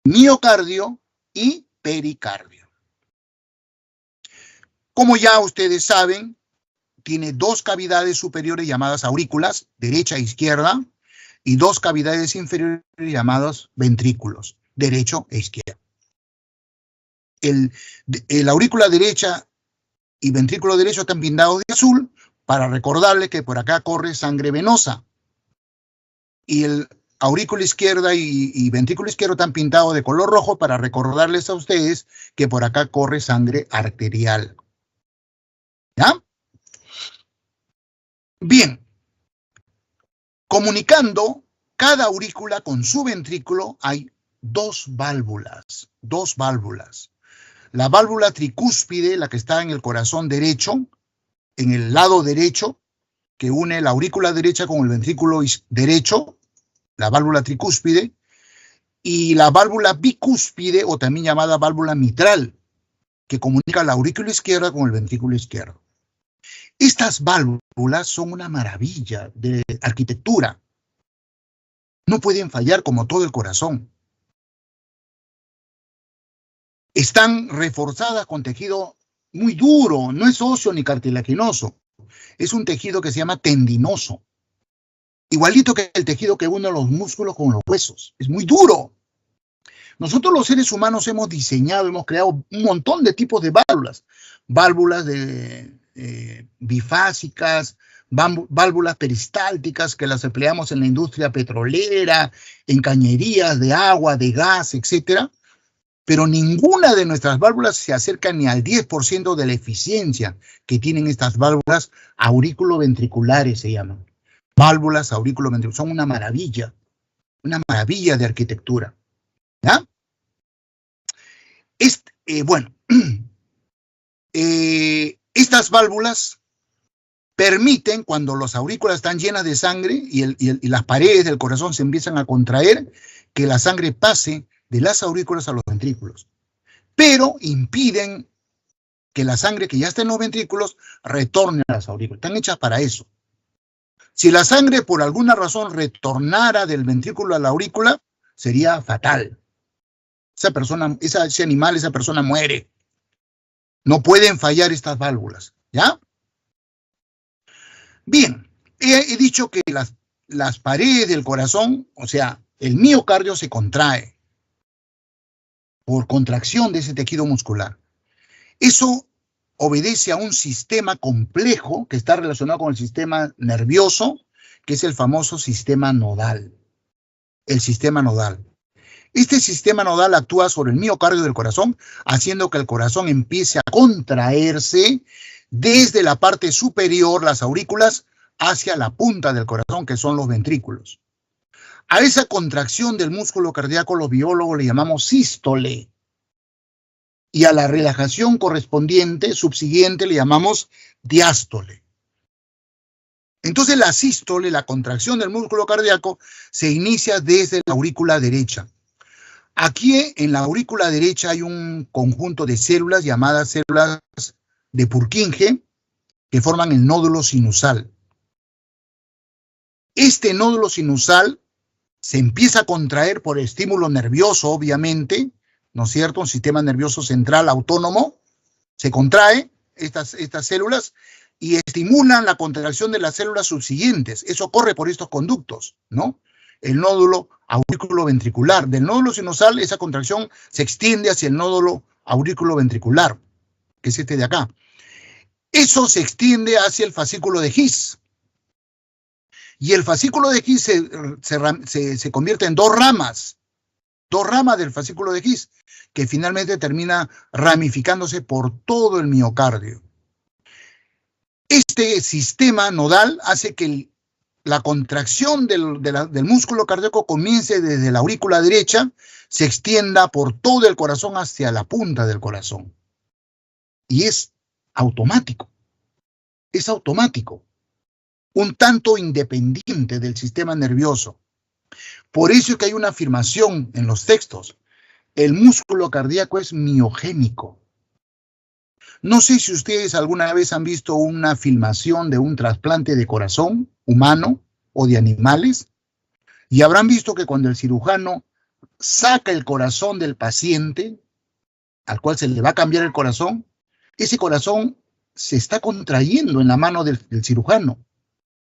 miocardio y pericardio. Como ya ustedes saben, tiene 2 cavidades superiores llamadas aurículas, derecha e izquierda, y 2 cavidades inferiores llamadas ventrículos, derecho e izquierda. El aurícula derecha y ventrículo derecho están pintados de azul para recordarles que por acá corre sangre venosa. Y el aurícula izquierda y ventrículo izquierdo están pintados de color rojo para recordarles a ustedes que por acá corre sangre arterial. ¿Ya? Bien, comunicando cada aurícula con su ventrículo hay 2 válvulas, 2 válvulas. La válvula tricúspide, la que está en el corazón derecho, en el lado derecho, que une la aurícula derecha con el ventrículo derecho, la válvula tricúspide, y la válvula bicúspide, o también llamada válvula mitral, que comunica la aurícula izquierda con el ventrículo izquierdo. Estas válvulas son una maravilla de arquitectura. No pueden fallar como todo el corazón. Están reforzadas con tejido muy duro, no es óseo ni cartilaginoso. Es un tejido que se llama tendinoso. Igualito que el tejido que une los músculos con los huesos. Es muy duro. Nosotros los seres humanos hemos diseñado, hemos creado un montón de tipos de válvulas. Válvulas bifásicas, válvulas peristálticas que las empleamos en la industria petrolera, en cañerías de agua, de gas, etc. Pero ninguna de nuestras válvulas se acerca ni al 10% de la eficiencia que tienen estas válvulas aurículo-ventriculares, se llaman. Válvulas aurículo-ventriculares, son una maravilla de arquitectura. ¿Ya? Bueno, estas válvulas permiten, cuando los aurículas están llenas de sangre y las paredes del corazón se empiezan a contraer, que la sangre pase de las aurículas a los ventrículos. Pero impiden que la sangre que ya está en los ventrículos retorne a las aurículas. Están hechas para eso. Si la sangre por alguna razón retornara del ventrículo a la aurícula, sería fatal. Esa persona muere. No pueden fallar estas válvulas, ¿ya? Bien, he dicho que las paredes del corazón, o sea, el miocardio se contrae por contracción de ese tejido muscular. Eso obedece a un sistema complejo que está relacionado con el sistema nervioso, que es el famoso sistema nodal. El sistema nodal. Este sistema nodal actúa sobre el miocardio del corazón, haciendo que el corazón empiece a contraerse desde la parte superior, las aurículas, hacia la punta del corazón, que son los ventrículos. A esa contracción del músculo cardíaco los biólogos le llamamos sístole. Y a la relajación correspondiente, subsiguiente, le llamamos diástole. Entonces la sístole, la contracción del músculo cardíaco, se inicia desde la aurícula derecha. Aquí en la aurícula derecha hay un conjunto de células llamadas células de Purkinje que forman el nódulo sinusal. Este nódulo sinusal se empieza a contraer por estímulo nervioso, obviamente, ¿no es cierto? Un sistema nervioso central autónomo se contrae estas células y estimulan la contracción de las células subsiguientes. Eso ocurre por estos conductos, ¿no? El nódulo auriculoventricular. Del nódulo sinusal, esa contracción se extiende hacia el nódulo auriculoventricular, que es este de acá. Eso se extiende hacia el fascículo de His. Y el fascículo de His se convierte en dos ramas del fascículo de His, que finalmente termina ramificándose por todo el miocardio. Este sistema nodal hace que la contracción del músculo cardíaco comience desde la aurícula derecha, se extienda por todo el corazón hacia la punta del corazón. Y es automático. Es automático. Un tanto independiente del sistema nervioso. Por eso es que hay una afirmación en los textos. El músculo cardíaco es miogénico. No sé si ustedes alguna vez han visto una filmación de un trasplante de corazón humano o de animales, y habrán visto que cuando el cirujano saca el corazón del paciente, al cual se le va a cambiar el corazón, ese corazón se está contrayendo en la mano del cirujano.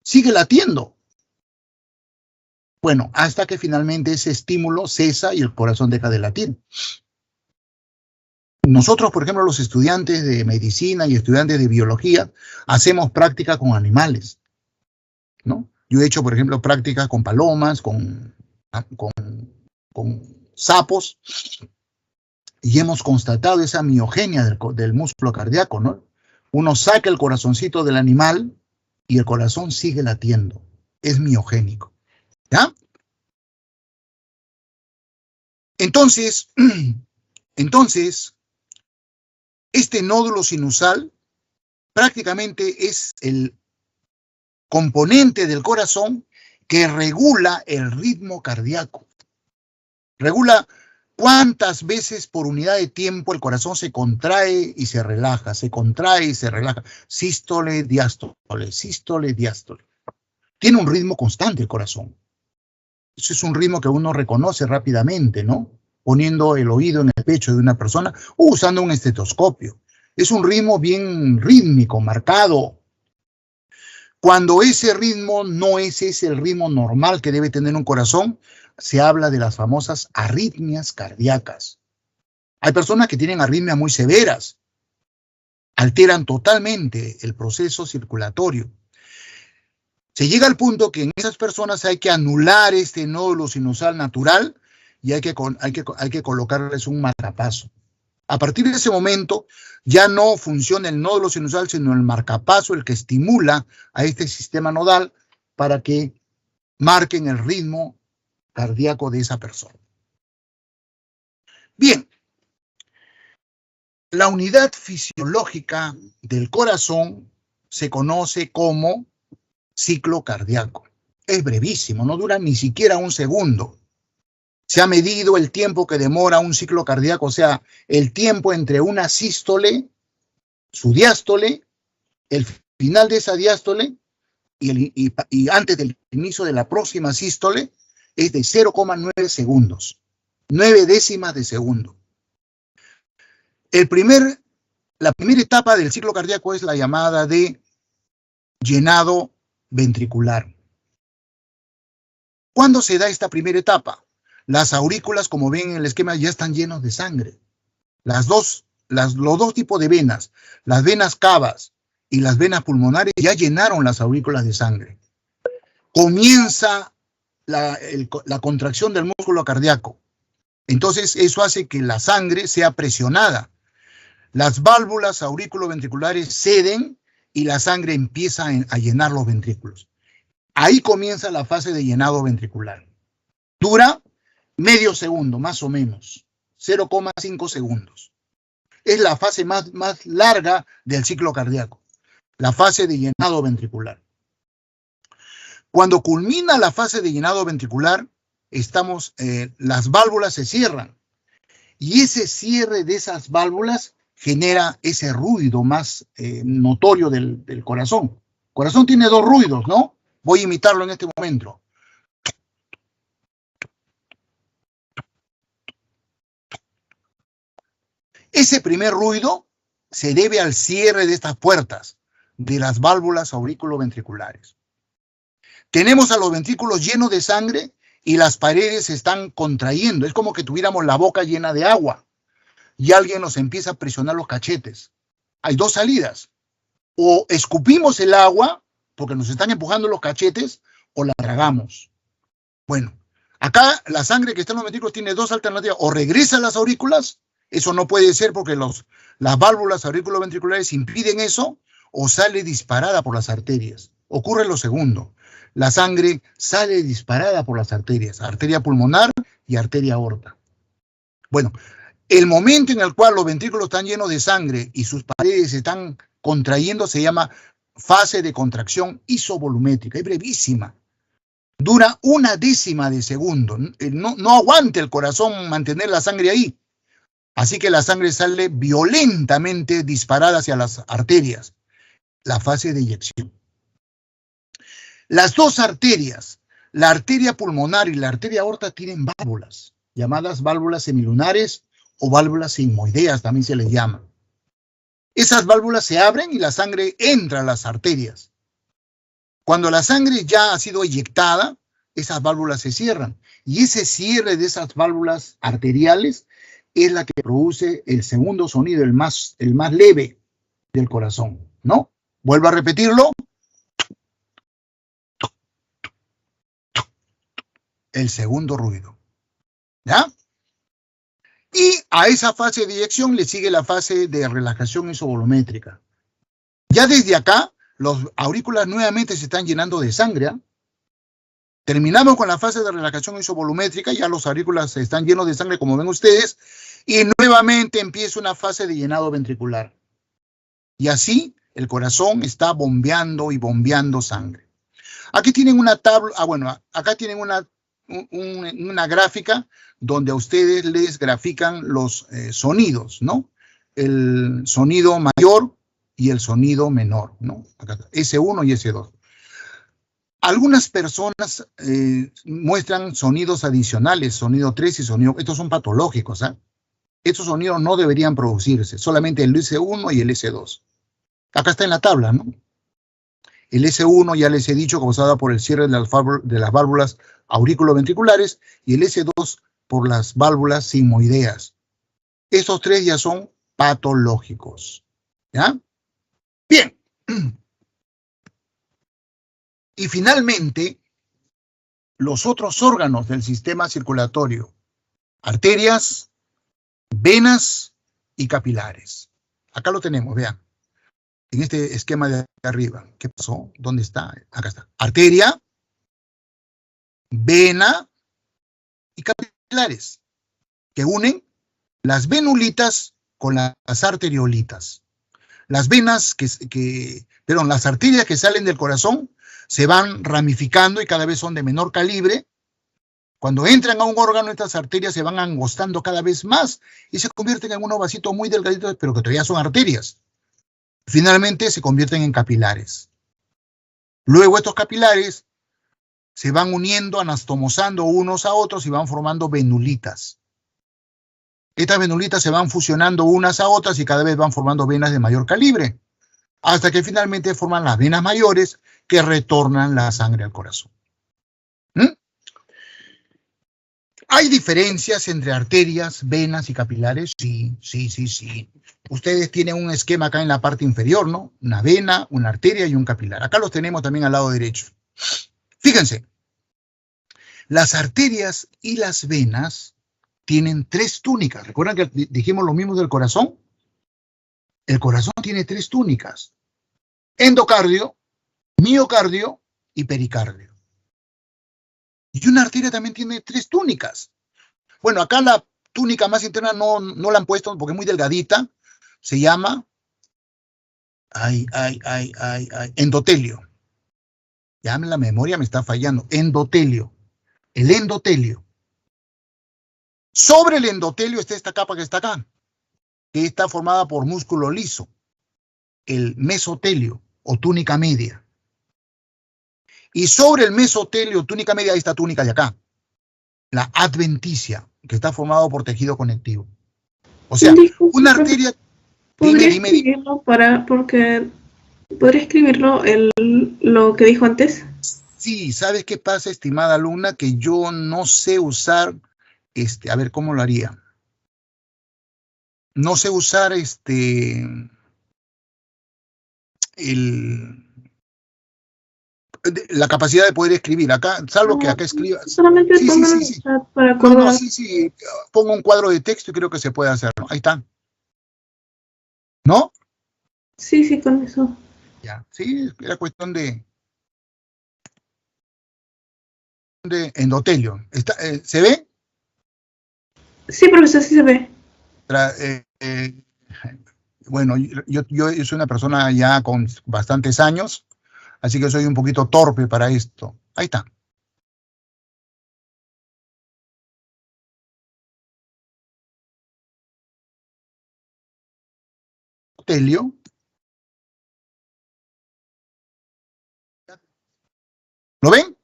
Sigue latiendo. Bueno, hasta que finalmente ese estímulo cesa y el corazón deja de latir. Nosotros, por ejemplo, los estudiantes de medicina y estudiantes de biología, hacemos práctica con animales, ¿no? Yo he hecho, por ejemplo, prácticas con palomas, con sapos, y hemos constatado esa miogenia del músculo cardíaco, ¿no? Uno saca el corazoncito del animal y el corazón sigue latiendo. Es miogénico. ¿Ya? Entonces, este nódulo sinusal prácticamente es el componente del corazón que regula el ritmo cardíaco. Regula cuántas veces por unidad de tiempo el corazón se contrae y se relaja, se contrae y se relaja. Sístole, diástole, sístole, diástole. Tiene un ritmo constante el corazón. Eso es un ritmo que uno reconoce rápidamente, ¿no? Poniendo el oído en el pecho de una persona o usando un estetoscopio. Es un ritmo bien rítmico, marcado. Cuando ese ritmo no es el ritmo normal que debe tener un corazón, se habla de las famosas arritmias cardíacas. Hay personas que tienen arritmias muy severas, alteran totalmente el proceso circulatorio. Se llega al punto que en esas personas hay que anular este nódulo sinusal natural y hay que colocarles un marcapaso. A partir de ese momento ya no funciona el nódulo sinusal, sino el marcapaso, el que estimula a este sistema nodal para que marquen el ritmo cardíaco de esa persona. Bien, La unidad fisiológica del corazón se conoce como ciclo cardíaco. Es brevísimo, no dura ni siquiera un segundo. Se ha medido el tiempo que demora un ciclo cardíaco, o sea, el tiempo entre una sístole, su diástole, el final de esa diástole y antes del inicio de la próxima sístole es de 0,9 segundos, 9 décimas de segundo. La primera etapa del ciclo cardíaco es la llamada de llenado ventricular. ¿Cuándo se da esta primera etapa? Las aurículas, como ven en el esquema, ya están llenos de sangre. Los dos tipos de venas, las venas cavas y las venas pulmonares, ya llenaron las aurículas de sangre. Comienza la contracción del músculo cardíaco. Entonces, eso hace que la sangre sea presionada. Las válvulas auriculoventriculares ceden y la sangre empieza a llenar los ventrículos. Ahí comienza la fase de llenado ventricular. Dura medio segundo, más o menos, 0,5 segundos. Es la fase más larga del ciclo cardíaco, la fase de llenado ventricular. Cuando culmina la fase de llenado ventricular, las válvulas se cierran y ese cierre de esas válvulas genera ese ruido más notorio del corazón. El corazón tiene dos ruidos, ¿no? Voy a imitarlo en este momento. Ese primer ruido se debe al cierre de estas puertas de las válvulas auriculoventriculares. Tenemos a los ventrículos llenos de sangre y las paredes se están contrayendo. Es como que tuviéramos la boca llena de agua y alguien nos empieza a presionar los cachetes. Hay dos salidas. O escupimos el agua porque nos están empujando los cachetes o la tragamos. Bueno, acá la sangre que está en los ventrículos tiene dos alternativas. O regresa a las aurículas, eso no puede ser porque las válvulas auriculoventriculares impiden eso, o sale disparada por las arterias. Ocurre lo segundo. La sangre sale disparada por las arterias, arteria pulmonar y arteria aorta. Bueno, el momento en el cual los ventrículos están llenos de sangre y sus paredes se están contrayendo se llama fase de contracción isovolumétrica. Es brevísima. Dura una décima de segundo. No aguanta el corazón mantener la sangre ahí. Así que la sangre sale violentamente disparada hacia las arterias. La fase de eyección. Las dos arterias, la arteria pulmonar y la arteria aorta, tienen válvulas, llamadas válvulas semilunares o válvulas sigmoideas, también se les llama. Esas válvulas se abren y la sangre entra a las arterias. Cuando la sangre ya ha sido eyectada, esas válvulas se cierran. Y ese cierre de esas válvulas arteriales es la que produce el segundo sonido, el más leve del corazón, ¿no? Vuelvo a repetirlo. El segundo ruido. ¿Ya? Y a esa fase de eyección le sigue la fase de relajación isovolumétrica. Ya desde acá, los aurículas nuevamente se están llenando de sangre. ¿Eh? Terminamos con la fase de relajación isovolumétrica, ya los aurículas están llenos de sangre, como ven ustedes, y nuevamente empieza una fase de llenado ventricular. Y así el corazón está bombeando y bombeando sangre. Aquí tienen una tabla, acá tienen una gráfica donde a ustedes les grafican los sonidos, ¿no? El sonido mayor y el sonido menor, ¿no? Acá está, S1 y S2. Algunas personas muestran sonidos adicionales, sonido 3 y sonido... Estos son patológicos, ¿eh? Estos sonidos no deberían producirse, solamente el S1 y el S2. Acá está en la tabla, ¿no? El S1 ya les he dicho, causada por el cierre de las válvulas auriculoventriculares, y el S2 por las válvulas sigmoideas. Estos tres ya son patológicos. ¿Ya? Bien. Y finalmente, los otros órganos del sistema circulatorio: arterias, venas y capilares. Acá lo tenemos, vean. En este esquema de arriba. ¿Qué pasó? ¿Dónde está? Acá está. Arteria, vena y capilares, que unen las venulitas con las arteriolitas. Las venas las arterias que salen del corazón se van ramificando y cada vez son de menor calibre. Cuando entran a un órgano, estas arterias se van angostando cada vez más y se convierten en unos vasitos muy delgaditos, pero que todavía son arterias. Finalmente se convierten en capilares. Luego estos capilares se van uniendo, anastomosando unos a otros y van formando venulitas. Estas venulitas se van fusionando unas a otras y cada vez van formando venas de mayor calibre, hasta que finalmente forman las venas mayores que retornan la sangre al corazón. ¿Hay diferencias entre arterias, venas y capilares? Sí. Ustedes tienen un esquema acá en la parte inferior, ¿no? Una vena, una arteria y un capilar. Acá los tenemos también al lado derecho. Fíjense, las arterias y las venas tienen 3 túnicas. ¿Recuerdan que dijimos lo mismo del corazón? El corazón tiene 3 túnicas: endocardio, miocardio y pericardio. Y una arteria también tiene 3 túnicas. Bueno, acá la túnica más interna no la han puesto porque es muy delgadita. Se llama endotelio. Ya la memoria me está fallando. Endotelio. El endotelio. Sobre el endotelio está esta capa que está acá, que está formada por músculo liso. El mesotelio o túnica media. Y sobre el mesotelio, túnica media, esta túnica de acá, la adventicia, que está formado por tejido conectivo. O sea, una arteria... ¿Podría escribirlo lo que dijo antes? Sí, ¿sabes qué pasa, estimada alumna? Que yo no sé usar, a ver, ¿cómo lo haría? No sé usar la capacidad de poder escribir acá, salvo que acá escriba. Solamente pongo en el chat para acordar. No, sí, pongo un cuadro de texto y creo que se puede hacer, ¿no? Ahí está. ¿No? Sí, con eso. Ya, sí, era cuestión de endotelio. ¿Se ve? Sí, profesor, sí se ve. Bueno, yo soy una persona ya con bastantes años, así que soy un poquito torpe para esto. Ahí está. Endotelio. ¿Lo ven?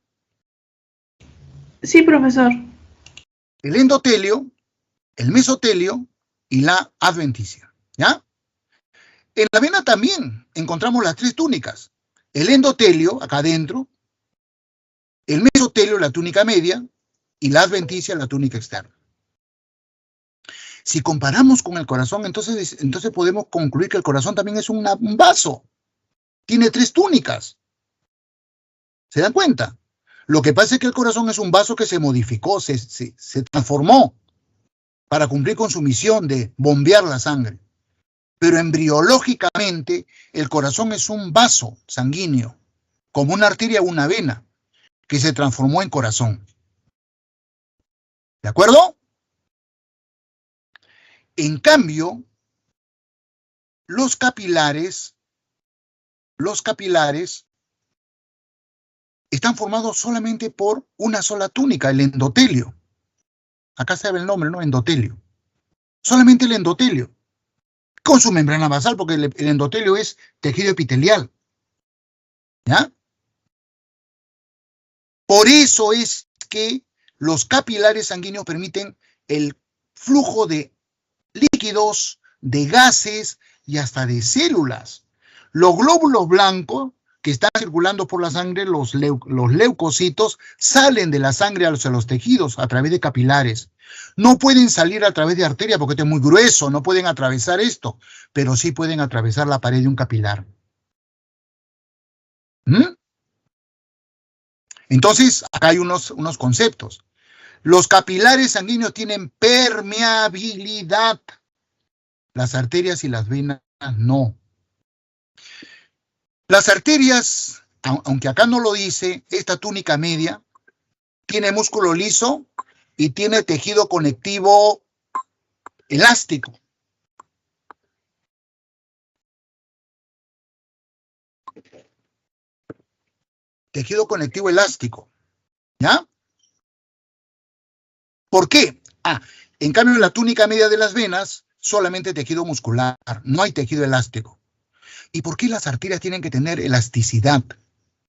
Sí, profesor. El endotelio, el mesotelio y la adventicia, ¿ya? En la vena también encontramos las 3 túnicas. El endotelio, acá adentro, el mesotelio, la túnica media, y la adventicia, la túnica externa. Si comparamos con el corazón, entonces podemos concluir que el corazón también es un vaso. Tiene 3 túnicas. ¿Se dan cuenta? Lo que pasa es que el corazón es un vaso que se modificó, se transformó para cumplir con su misión de bombear la sangre. Pero embriológicamente, el corazón es un vaso sanguíneo, como una arteria o una vena, que se transformó en corazón. ¿De acuerdo? En cambio, los capilares están formados solamente por una sola túnica, el endotelio. Acá se ve el nombre, ¿no? Endotelio. Solamente el endotelio. Con su membrana basal, porque el endotelio es tejido epitelial. ¿Ya? Por eso es que los capilares sanguíneos permiten el flujo de líquidos, de gases y hasta de células. Los glóbulos blancos que están circulando por la sangre, los leucocitos, salen de la sangre hacia los tejidos a través de capilares. No pueden salir a través de arteria porque esto es muy grueso, no pueden atravesar esto, pero sí pueden atravesar la pared de un capilar. Entonces, acá hay unos conceptos. Los capilares sanguíneos tienen permeabilidad. Las arterias y las venas no. Las arterias, aunque acá no lo dice, esta túnica media tiene músculo liso y tiene tejido conectivo elástico. tejido conectivo elástico, ¿ya? ¿Por qué? En cambio, en la túnica media de las venas, solamente tejido muscular, no hay tejido elástico. ¿Y por qué las arterias tienen que tener elasticidad?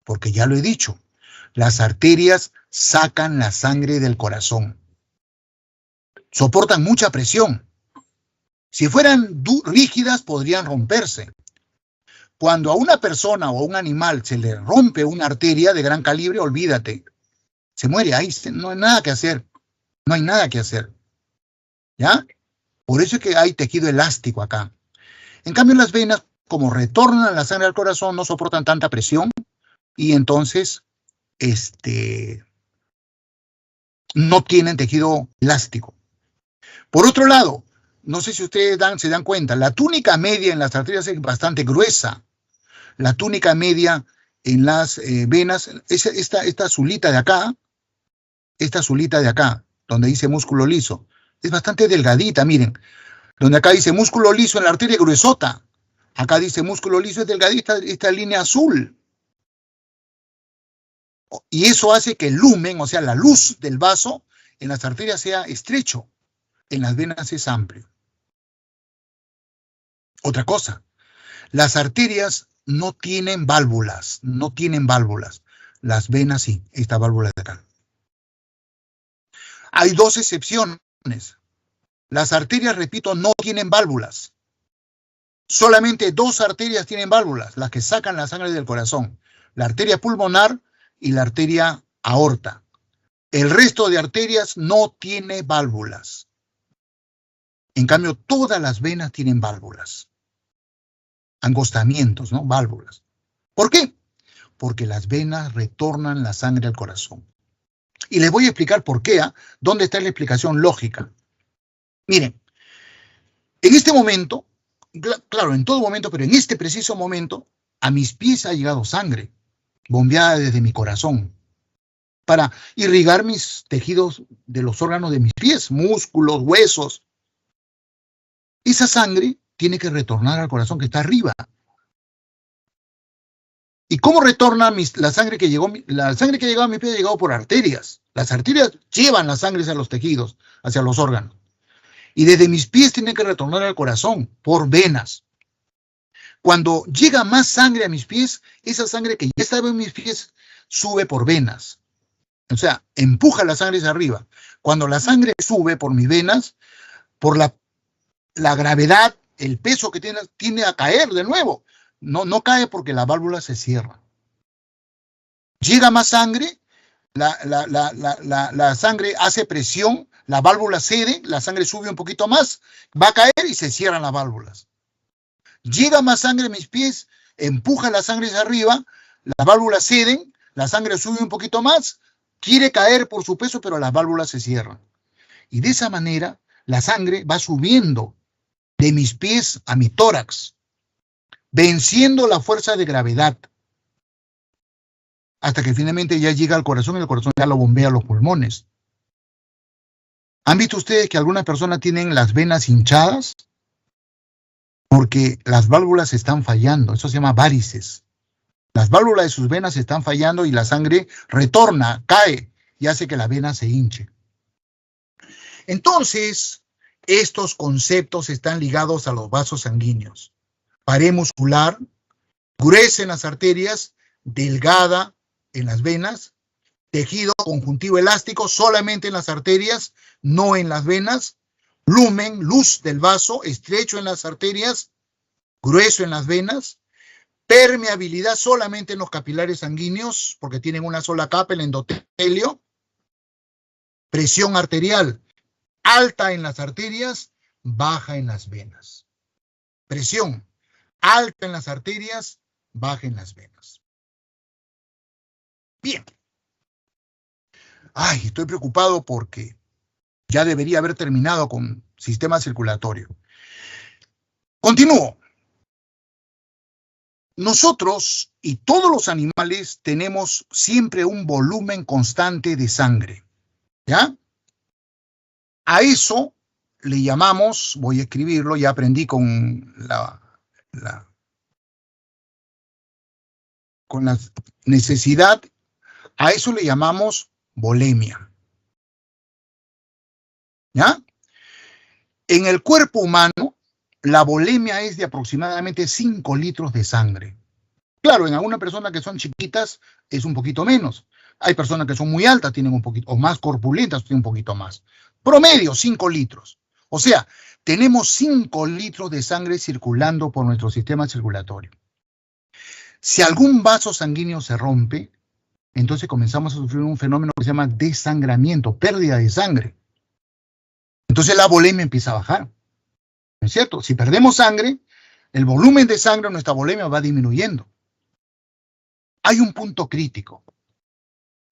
Porque ya lo he dicho, las arterias sacan la sangre del corazón. Soportan mucha presión. Si fueran rígidas, podrían romperse. Cuando a una persona o a un animal se le rompe una arteria de gran calibre, olvídate. Se muere ahí, no hay nada que hacer. No hay nada que hacer. ¿Ya? Por eso es que hay tejido elástico acá. En cambio, las venas, como retornan la sangre al corazón, no soportan tanta presión y entonces no tienen tejido elástico. Por otro lado, no sé si ustedes se dan cuenta, la túnica media en las arterias es bastante gruesa. La túnica media en las venas, esta azulita de acá, donde dice músculo liso, es bastante delgadita, miren. Donde acá dice músculo liso en la arteria gruesota. Acá dice músculo liso es delgadita, esta línea azul. Y eso hace que el lumen, o sea, la luz del vaso, en las arterias sea estrecho. En las venas es amplio. Otra cosa, las arterias no tienen válvulas, Las venas sí, esta válvula de acá. Hay dos excepciones. Las arterias, repito, no tienen válvulas. Solamente dos arterias tienen válvulas, las que sacan la sangre del corazón. La arteria pulmonar y la arteria aorta. El resto de arterias no tiene válvulas. En cambio, todas las venas tienen válvulas. Angostamientos, ¿no? Válvulas. ¿Por qué? Porque las venas retornan la sangre al corazón. Y les voy a explicar por qué, dónde está la explicación lógica. Miren, en este momento, claro, en todo momento, pero en este preciso momento, a mis pies ha llegado sangre, bombeada desde mi corazón, para irrigar mis tejidos de los órganos de mis pies, músculos, huesos. Esa sangre tiene que retornar al corazón que está arriba. ¿Y cómo retorna la sangre que llegó? La sangre que llegó a mi pie ha llegado por arterias. Las arterias llevan la sangre hacia los tejidos, hacia los órganos. Y desde mis pies tiene que retornar al corazón por venas. Cuando llega más sangre a mis pies, esa sangre que ya estaba en mis pies sube por venas. O sea, empuja la sangre hacia arriba. Cuando la sangre sube por mis venas, por la gravedad, el peso que tiene a caer de nuevo. No cae porque la válvula se cierra. Llega más sangre, la sangre hace presión, la válvula cede, la sangre sube un poquito más, va a caer y se cierran las válvulas. Llega más sangre a mis pies, empuja la sangre hacia arriba, las válvulas ceden, la sangre sube un poquito más, quiere caer por su peso, pero las válvulas se cierran. Y de esa manera, la sangre va subiendo de mis pies a mi tórax, venciendo la fuerza de gravedad, hasta que finalmente ya llega al corazón y el corazón ya lo bombea a los pulmones. ¿Han visto ustedes que algunas personas tienen las venas hinchadas? Porque las válvulas están fallando, eso se llama varices. Las válvulas de sus venas están fallando y la sangre retorna, cae y hace que la vena se hinche. Entonces, estos conceptos están ligados a los vasos sanguíneos. Pared muscular, gruesa en las arterias, delgada en las venas, tejido conjuntivo elástico solamente en las arterias, no en las venas, lumen, luz del vaso, estrecho en las arterias, grueso en las venas, permeabilidad solamente en los capilares sanguíneos, porque tienen una sola capa, el endotelio, presión arterial alta en las arterias, baja en las venas. Presión alta en las arterias, baja en las venas. Bien. Ay, estoy preocupado porque ya debería haber terminado con sistema circulatorio. Continúo. Nosotros y todos los animales tenemos siempre un volumen constante de sangre. ¿Ya? A eso le llamamos, voy a escribirlo, ya aprendí con con la necesidad, a eso le llamamos volemia. ¿Ya? En el cuerpo humano, la volemia es de aproximadamente 5 litros de sangre. Claro, en algunas personas que son chiquitas es un poquito menos. Hay personas que son muy altas, tienen un poquito, o más corpulentas, tienen un poquito más. Promedio, 5 litros. O sea, tenemos 5 litros de sangre circulando por nuestro sistema circulatorio. Si algún vaso sanguíneo se rompe, entonces comenzamos a sufrir un fenómeno que se llama desangramiento, pérdida de sangre. Entonces la volemia empieza a bajar. ¿No es cierto? Si perdemos sangre, el volumen de sangre en nuestra volemia va disminuyendo. Hay un punto crítico.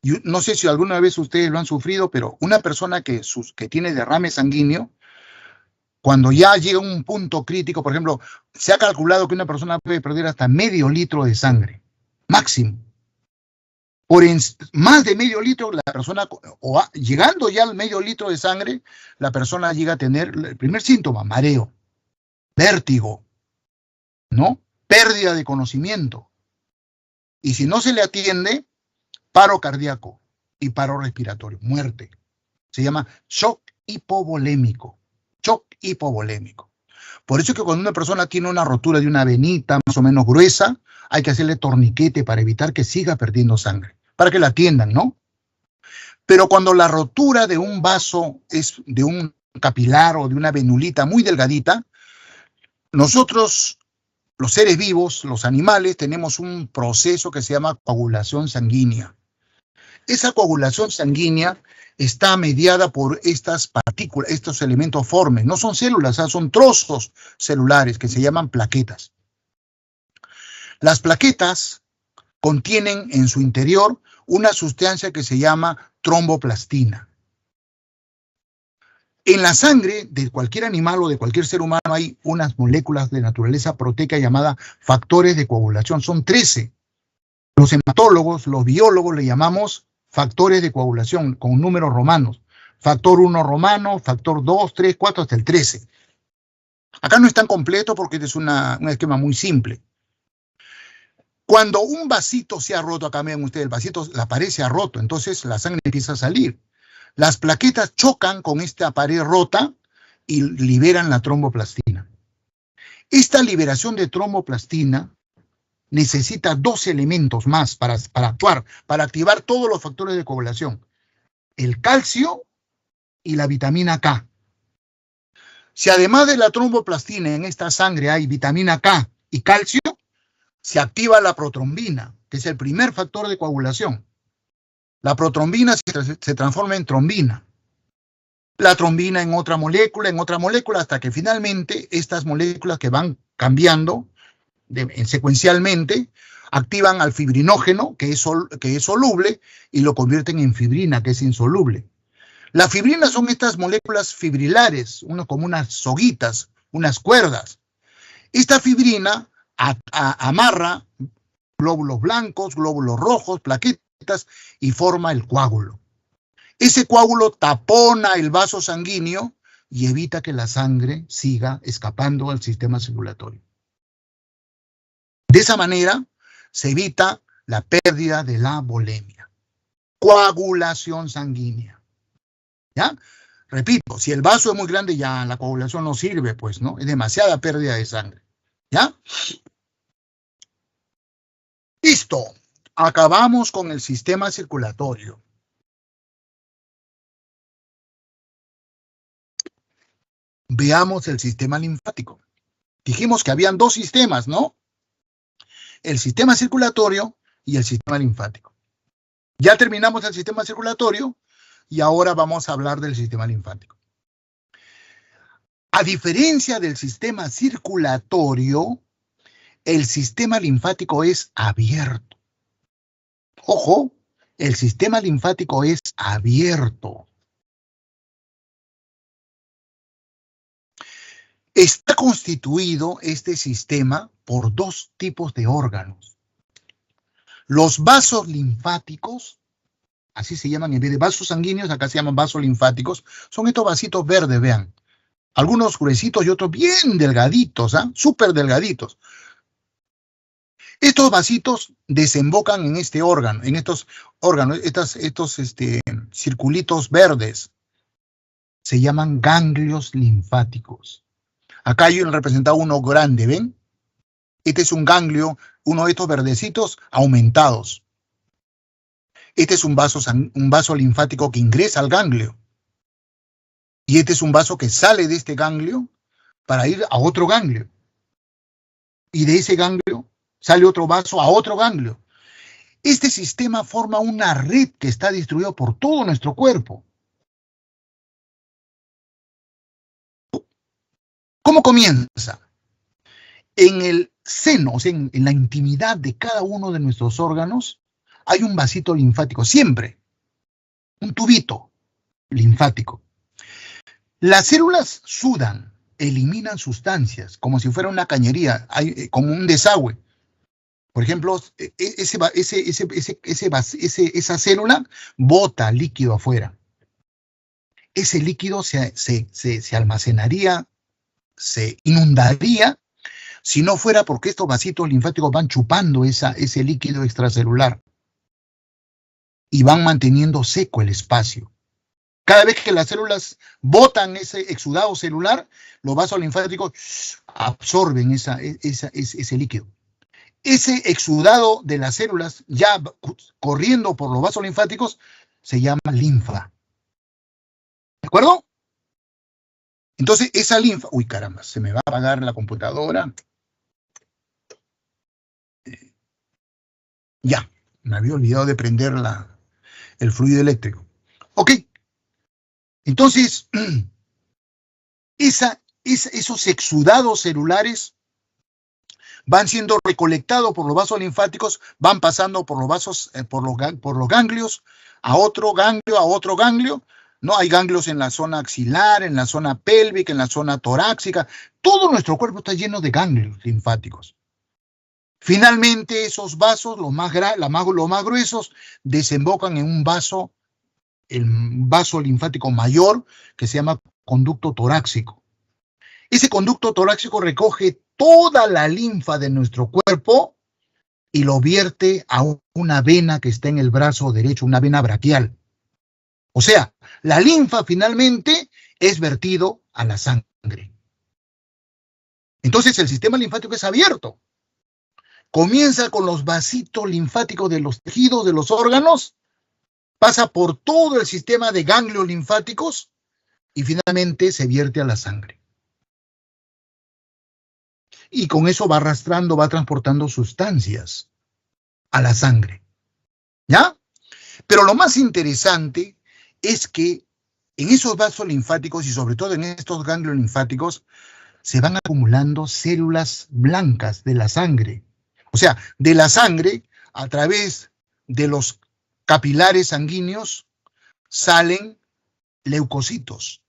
Yo no sé si alguna vez ustedes lo han sufrido, pero una persona que tiene derrame sanguíneo, cuando ya llega a un punto crítico, por ejemplo, se ha calculado que una persona puede perder hasta medio litro de sangre, máximo. Más de medio litro, la persona, llegando ya al medio litro de sangre, la persona llega a tener el primer síntoma, mareo, vértigo, ¿no? Pérdida de conocimiento. Y si no se le atiende, paro cardíaco y paro respiratorio, muerte. Se llama shock hipovolémico. Shock hipovolémico. Por eso es que cuando una persona tiene una rotura de una venita más o menos gruesa, hay que hacerle torniquete para evitar que siga perdiendo sangre, para que la atiendan, ¿no? Pero cuando la rotura de un vaso es de un capilar o de una venulita muy delgadita, nosotros, los seres vivos, los animales, tenemos un proceso que se llama coagulación sanguínea. Esa coagulación sanguínea está mediada por estas partículas, estos elementos formes. No son células, son trozos celulares que se llaman plaquetas. Las plaquetas contienen en su interior una sustancia que se llama tromboplastina. En la sangre de cualquier animal o de cualquier ser humano hay unas moléculas de naturaleza proteica llamadas factores de coagulación. Son 13. Los hematólogos, los biólogos le llamamos factores de coagulación con números romanos. Factor 1 romano, factor 2, 3, 4 hasta el 13. Acá no es tan completo porque este es un esquema muy simple. Cuando un vasito se ha roto, acá ven ustedes el vasito, la pared se ha roto, entonces la sangre empieza a salir. Las plaquetas chocan con esta pared rota y liberan la tromboplastina. Esta liberación de tromboplastina necesita 2 elementos más para actuar, para activar todos los factores de coagulación. El calcio y la vitamina K. Si además de la tromboplastina en esta sangre hay vitamina K y calcio, se activa la protrombina, que es el primer factor de coagulación. La protrombina se transforma en trombina. La trombina en otra molécula, hasta que finalmente estas moléculas que van cambiando secuencialmente, activan al fibrinógeno, que es soluble, y lo convierten en fibrina, que es insoluble. Las fibrinas son estas moléculas fibrilares, como unas soguitas, unas cuerdas. Esta fibrina amarra glóbulos blancos, glóbulos rojos, plaquetas, y forma el coágulo. Ese coágulo tapona el vaso sanguíneo y evita que la sangre siga escapando al sistema circulatorio. De esa manera se evita la pérdida de la volemia. Coagulación sanguínea. ¿Ya? Repito, si el vaso es muy grande, ya la coagulación no sirve, pues, ¿no? Es demasiada pérdida de sangre. ¿Ya? Listo. Acabamos con el sistema circulatorio. Veamos el sistema linfático. Dijimos que habían 2 sistemas, ¿no? El sistema circulatorio y el sistema linfático. Ya terminamos el sistema circulatorio y ahora vamos a hablar del sistema linfático. A diferencia del sistema circulatorio, el sistema linfático es abierto. Ojo, el sistema linfático es abierto. Está constituido este sistema por 2 tipos de órganos. Los vasos linfáticos, así se llaman, en vez de vasos sanguíneos, acá se llaman vasos linfáticos, son estos vasitos verdes, vean. Algunos gruesitos y otros bien delgaditos, súper delgaditos. Estos vasitos desembocan en este órgano, en estos órganos, estos circulitos verdes. Se llaman ganglios linfáticos. Acá hay representado uno grande, ¿ven? Este es un ganglio, uno de estos verdecitos aumentados. Este es un vaso linfático que ingresa al ganglio. Y este es un vaso que sale de este ganglio para ir a otro ganglio. Y de ese ganglio sale otro vaso a otro ganglio. Este sistema forma una red que está distribuida por todo nuestro cuerpo. ¿Cómo comienza? En el seno, o sea, en la intimidad de cada uno de nuestros órganos, hay un vasito linfático, siempre. Un tubito linfático. Las células sudan, eliminan sustancias, como si fuera una cañería, como un desagüe. Por ejemplo, esa célula bota líquido afuera. Ese líquido se almacenaría, se inundaría, si no fuera porque estos vasitos linfáticos van chupando ese líquido extracelular y van manteniendo seco el espacio. Cada vez que las células botan ese exudado celular, los vasos linfáticos absorben ese líquido. Ese exudado de las células ya corriendo por los vasos linfáticos se llama linfa. ¿De acuerdo? Entonces, esa linfa... Uy, caramba, se me va a apagar la computadora. Ya, me había olvidado de prender el fluido eléctrico. Ok. Entonces, esos exudados celulares van siendo recolectados por los vasos linfáticos, van pasando por los vasos, por los ganglios, a otro ganglio, ¿no? Hay ganglios en la zona axilar, en la zona pélvica, en la zona torácica. Todo nuestro cuerpo está lleno de ganglios linfáticos. Finalmente, esos vasos, los más gruesos, desembocan en un vaso, el vaso linfático mayor, que se llama conducto torácico. Ese conducto torácico recoge toda la linfa de nuestro cuerpo y lo vierte a una vena que está en el brazo derecho, una vena braquial. O sea, la linfa finalmente es vertido a la sangre. Entonces el sistema linfático es abierto. Comienza con los vasitos linfáticos de los tejidos, de los órganos, pasa por todo el sistema de ganglios linfáticos y finalmente se vierte a la sangre. Y con eso va arrastrando, va transportando sustancias a la sangre. ¿Ya? Pero lo más interesante es que en esos vasos linfáticos y sobre todo en estos ganglios linfáticos se van acumulando células blancas de la sangre. O sea, de la sangre, a través de los capilares sanguíneos, salen leucocitos,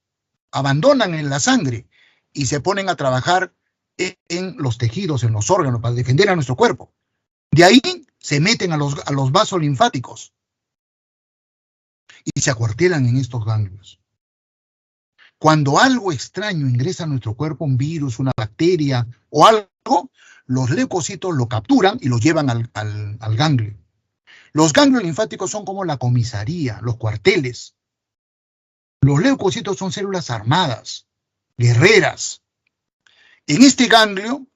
abandonan en la sangre y se ponen a trabajar en los tejidos, en los órganos, para defender a nuestro cuerpo. De ahí se meten a los vasos linfáticos y se acuartelan en estos ganglios. Cuando algo extraño ingresa a nuestro cuerpo, un virus, una bacteria o algo, los leucocitos lo capturan y lo llevan al ganglio. Los ganglios linfáticos son como la comisaría, los cuarteles. Los leucocitos son células armadas, guerreras. En este ganglio,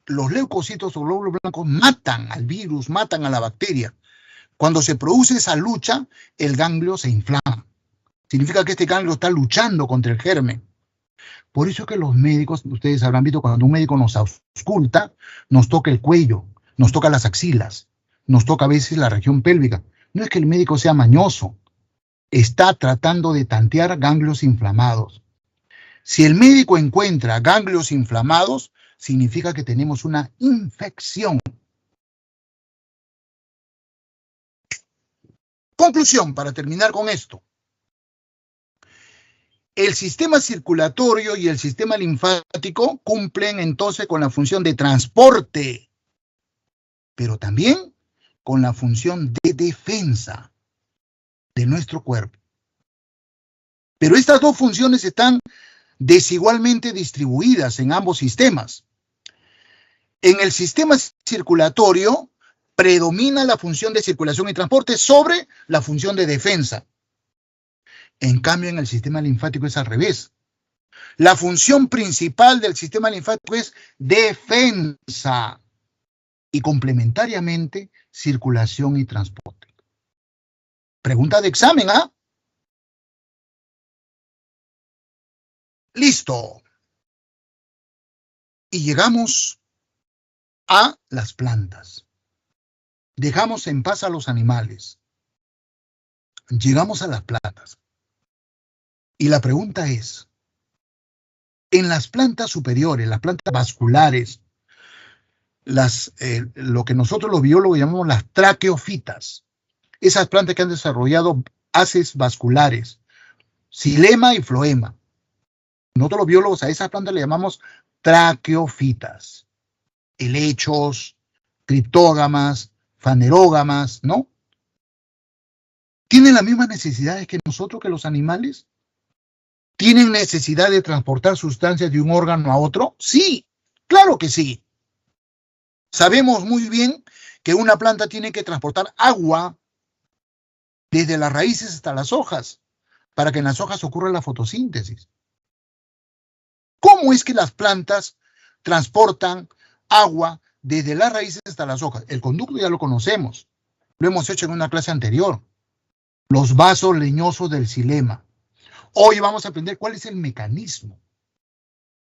los leucocitos o glóbulos blancos matan al virus, matan a la bacteria. Cuando se produce esa lucha, el ganglio se inflama. Significa que este ganglio está luchando contra el germen. Por eso es que los médicos, ustedes habrán visto, cuando un médico nos ausculta, nos toca el cuello, nos toca las axilas, nos toca a veces la región pélvica. No es que el médico sea mañoso, está tratando de tantear ganglios inflamados. Si el médico encuentra ganglios inflamados, significa que tenemos una infección. Conclusión, para terminar con esto. El sistema circulatorio y el sistema linfático cumplen entonces con la función de transporte, pero también con la función de defensa de nuestro cuerpo. Pero estas dos funciones están desigualmente distribuidas en ambos sistemas. En el sistema circulatorio, predomina la función de circulación y transporte sobre la función de defensa. En cambio, en el sistema linfático es al revés. La función principal del sistema linfático es defensa y complementariamente circulación y transporte. Pregunta de examen, ¿ah? Listo. Y llegamos a las plantas. Dejamos en paz a los animales. Llegamos a las plantas. Y la pregunta es, en las plantas superiores, las plantas vasculares, lo que nosotros los biólogos llamamos las traqueofitas, esas plantas que han desarrollado haces vasculares, xilema y floema. Nosotros los biólogos a esas plantas le llamamos traqueofitas, helechos, criptógamas, fanerógamas, ¿no? ¿Tienen las mismas necesidades que nosotros, que los animales? ¿Tienen necesidad de transportar sustancias de un órgano a otro? Sí, claro que sí. Sabemos muy bien que una planta tiene que transportar agua desde las raíces hasta las hojas, para que en las hojas ocurra la fotosíntesis. ¿Cómo es que las plantas transportan agua desde las raíces hasta las hojas? El conducto ya lo conocemos, lo hemos hecho en una clase anterior. Los vasos leñosos del xilema. Hoy vamos a aprender cuál es el mecanismo,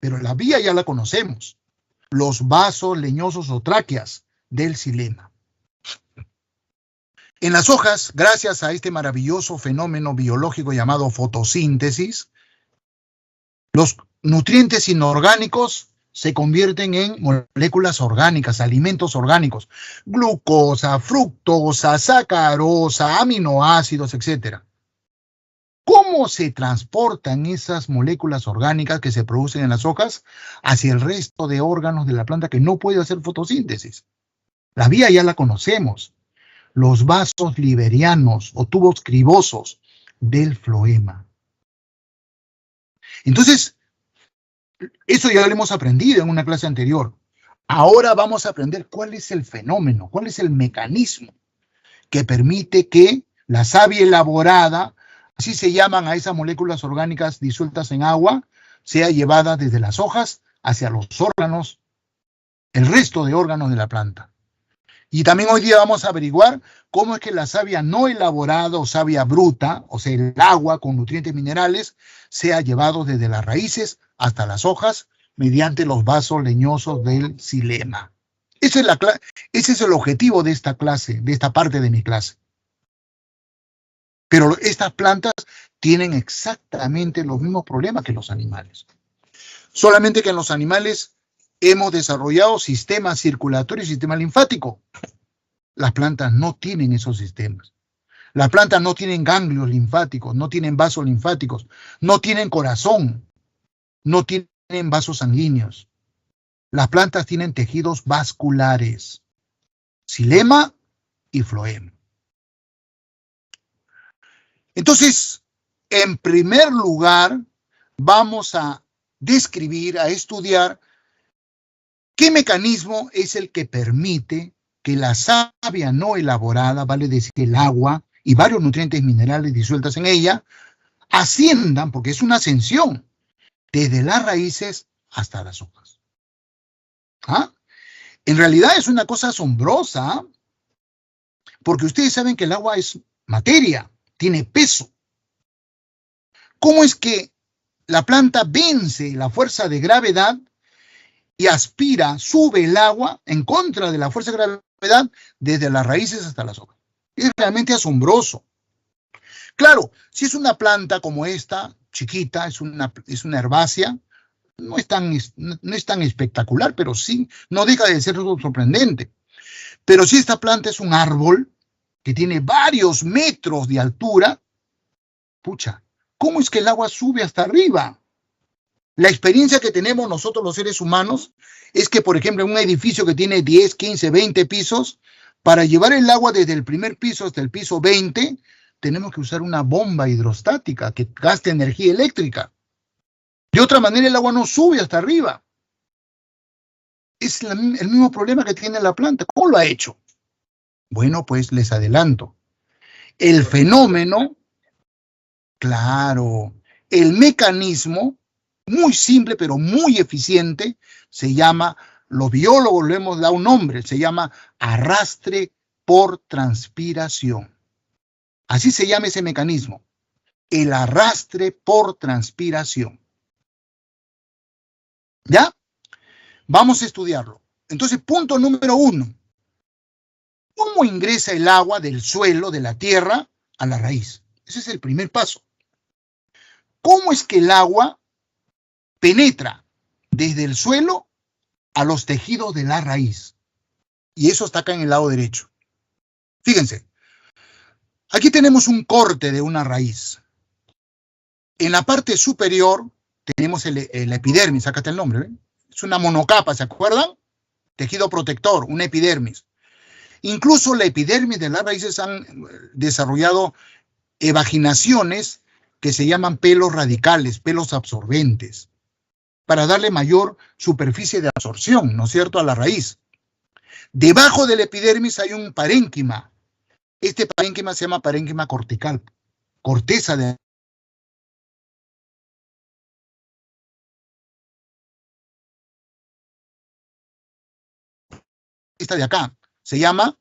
pero la vía ya la conocemos. Los vasos leñosos o tráqueas del xilema. En las hojas, gracias a este maravilloso fenómeno biológico llamado fotosíntesis, los nutrientes inorgánicos se convierten en moléculas orgánicas, alimentos orgánicos, glucosa, fructosa, sacarosa, aminoácidos, etc. ¿Cómo se transportan esas moléculas orgánicas que se producen en las hojas hacia el resto de órganos de la planta que no puede hacer fotosíntesis? La vía ya la conocemos. Los vasos liberianos o tubos cribosos del floema. Entonces, eso ya lo hemos aprendido en una clase anterior. Ahora vamos a aprender cuál es el fenómeno, cuál es el mecanismo que permite que la savia elaborada, así se llaman a esas moléculas orgánicas disueltas en agua, sea llevada desde las hojas hacia los órganos, el resto de órganos de la planta. Y también hoy día vamos a averiguar cómo es que la savia no elaborada o savia bruta, o sea, el agua con nutrientes minerales, sea llevado desde las raíces hasta las hojas mediante los vasos leñosos del xilema. Ese es el objetivo de esta clase, de esta parte de mi clase. Pero estas plantas tienen exactamente los mismos problemas que los animales. Solamente que en los animales hemos desarrollado sistema circulatorio y sistema linfático. Las plantas no tienen esos sistemas. Las plantas no tienen ganglios linfáticos, no tienen vasos linfáticos, no tienen corazón, no tienen vasos sanguíneos. Las plantas tienen tejidos vasculares, xilema y floema. Entonces, en primer lugar, vamos a describir, a estudiar qué mecanismo es el que permite que la savia no elaborada, vale decir el agua y varios nutrientes minerales disueltos en ella, asciendan, porque es una ascensión, desde las raíces hasta las hojas. ¿Ah? En realidad es una cosa asombrosa, porque ustedes saben que el agua es materia, tiene peso. ¿Cómo es que la planta vence la fuerza de gravedad y aspira, sube el agua en contra de la fuerza de gravedad desde las raíces hasta las hojas? Es realmente asombroso. Claro, si es una planta como esta, chiquita, es una herbácea, no es tan espectacular, pero sí, no deja de ser sorprendente. Pero si esta planta es un árbol que tiene varios metros de altura, pucha, ¿cómo es que el agua sube hasta arriba? La experiencia que tenemos nosotros los seres humanos es que, por ejemplo, en un edificio que tiene 10, 15, 20 pisos, para llevar el agua desde el primer piso hasta el piso 20, tenemos que usar una bomba hidrostática que gaste energía eléctrica. De otra manera, el agua no sube hasta arriba. Es el mismo problema que tiene la planta. ¿Cómo lo ha hecho? Bueno, pues les adelanto. El fenómeno, claro, el mecanismo, muy simple pero muy eficiente, se llama, los biólogos le hemos dado un nombre, se llama arrastre por transpiración. Así se llama ese mecanismo, el arrastre por transpiración. ¿Ya? Vamos a estudiarlo. Entonces, punto número 1. ¿Cómo ingresa el agua del suelo, de la tierra, a la raíz? Ese es el primer paso. ¿Cómo es que el agua penetra desde el suelo a los tejidos de la raíz? Y eso está acá en el lado derecho. Fíjense, aquí tenemos un corte de una raíz. En la parte superior tenemos el epidermis, acá está el nombre, ¿ven? Es una monocapa, ¿se acuerdan? Tejido protector, una epidermis. Incluso la epidermis de las raíces han desarrollado evaginaciones que se llaman pelos radicales, pelos absorbentes, para darle mayor superficie de absorción, ¿no es cierto?, a la raíz. Debajo del epidermis hay un parénquima. Este parénquima se llama parénquima cortical, corteza de esta de acá, se llama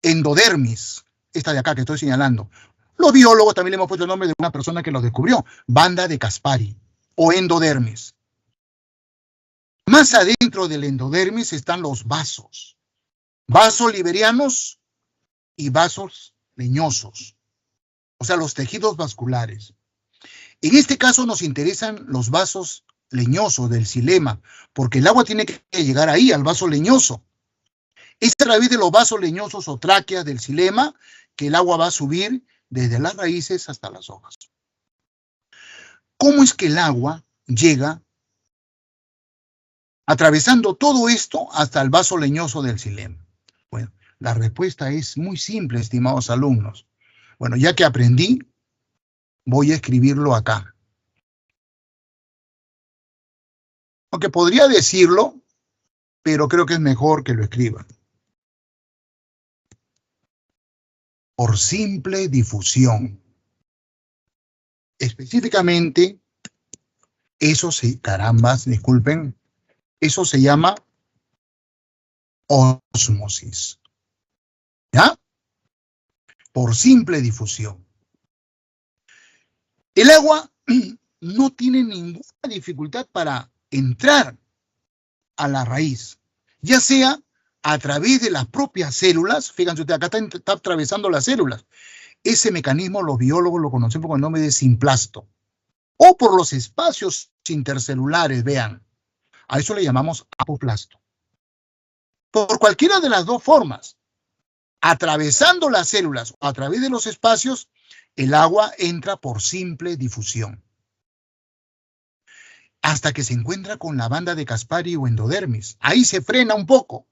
endodermis, esta de acá que estoy señalando. Los biólogos también le hemos puesto el nombre de una persona que lo descubrió, banda de Caspari, o endodermis. Más adentro del endodermis están los vasos liberianos y vasos leñosos, o sea, los tejidos vasculares. En este caso nos interesan los vasos leñosos del xilema, porque el agua tiene que llegar ahí, al vaso leñoso. Es a través de los vasos leñosos o tráqueas del xilema que el agua va a subir desde las raíces hasta las hojas. ¿Cómo es que el agua llega atravesando todo esto hasta el vaso leñoso del xilema? Bueno, la respuesta es muy simple, estimados alumnos. Bueno, ya que aprendí, voy a escribirlo acá. Aunque podría decirlo, pero creo que es mejor que lo escriban. Por simple difusión. Específicamente, eso se, carambas, disculpen, eso se llama ósmosis. ¿Ya? Por simple difusión. El agua no tiene ninguna dificultad para entrar a la raíz, ya sea a través de las propias células. Fíjense ustedes, acá está atravesando las células. Ese mecanismo los biólogos lo conocemos con el nombre de simplasto. O por los espacios intercelulares, vean. A eso le llamamos apoplasto. Por cualquiera de las dos formas, atravesando las células o a través de los espacios, el agua entra por simple difusión. Hasta que se encuentra con la banda de Caspari o endodermis. Ahí se frena un poco.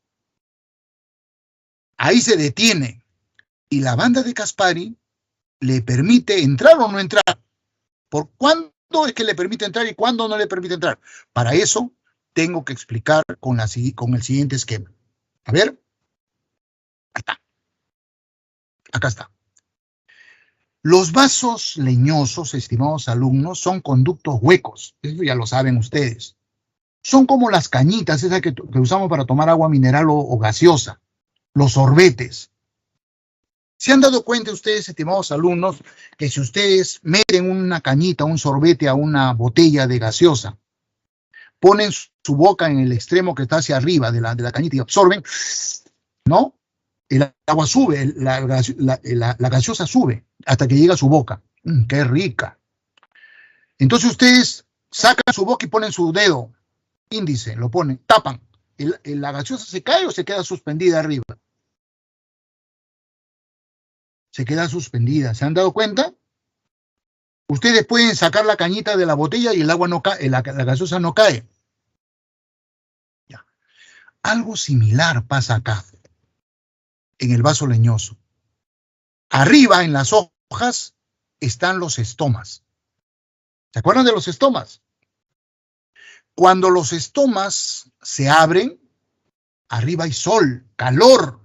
Ahí se detiene. Y la banda de Caspari le permite entrar o no entrar. ¿Por cuándo es que le permite entrar y cuándo no le permite entrar? Para eso tengo que explicar con el siguiente esquema. A ver. Ahí está. Acá está. Los vasos leñosos, estimados alumnos, son conductos huecos. Eso ya lo saben ustedes. Son como las cañitas, esas que usamos para tomar agua mineral o gaseosa. Los sorbetes. ¿Se han dado cuenta ustedes, estimados alumnos, que si ustedes meten una cañita, un sorbete a una botella de gaseosa, ponen su boca en el extremo que está hacia arriba de la cañita y absorben, ¿no? El agua sube, la gaseosa sube hasta que llega a su boca. ¡Qué rica! Entonces ustedes sacan su boca y ponen su dedo índice, lo ponen, tapan. ¿La gaseosa se cae o se queda suspendida arriba? Se queda suspendida. ¿Se han dado cuenta? Ustedes pueden sacar la cañita de la botella y el agua no cae, la gaseosa no cae. Ya. Algo similar pasa acá, en el vaso leñoso. Arriba, en las hojas, están los estomas. ¿Se acuerdan de los estomas? Cuando los estomas se abren, arriba hay sol, calor.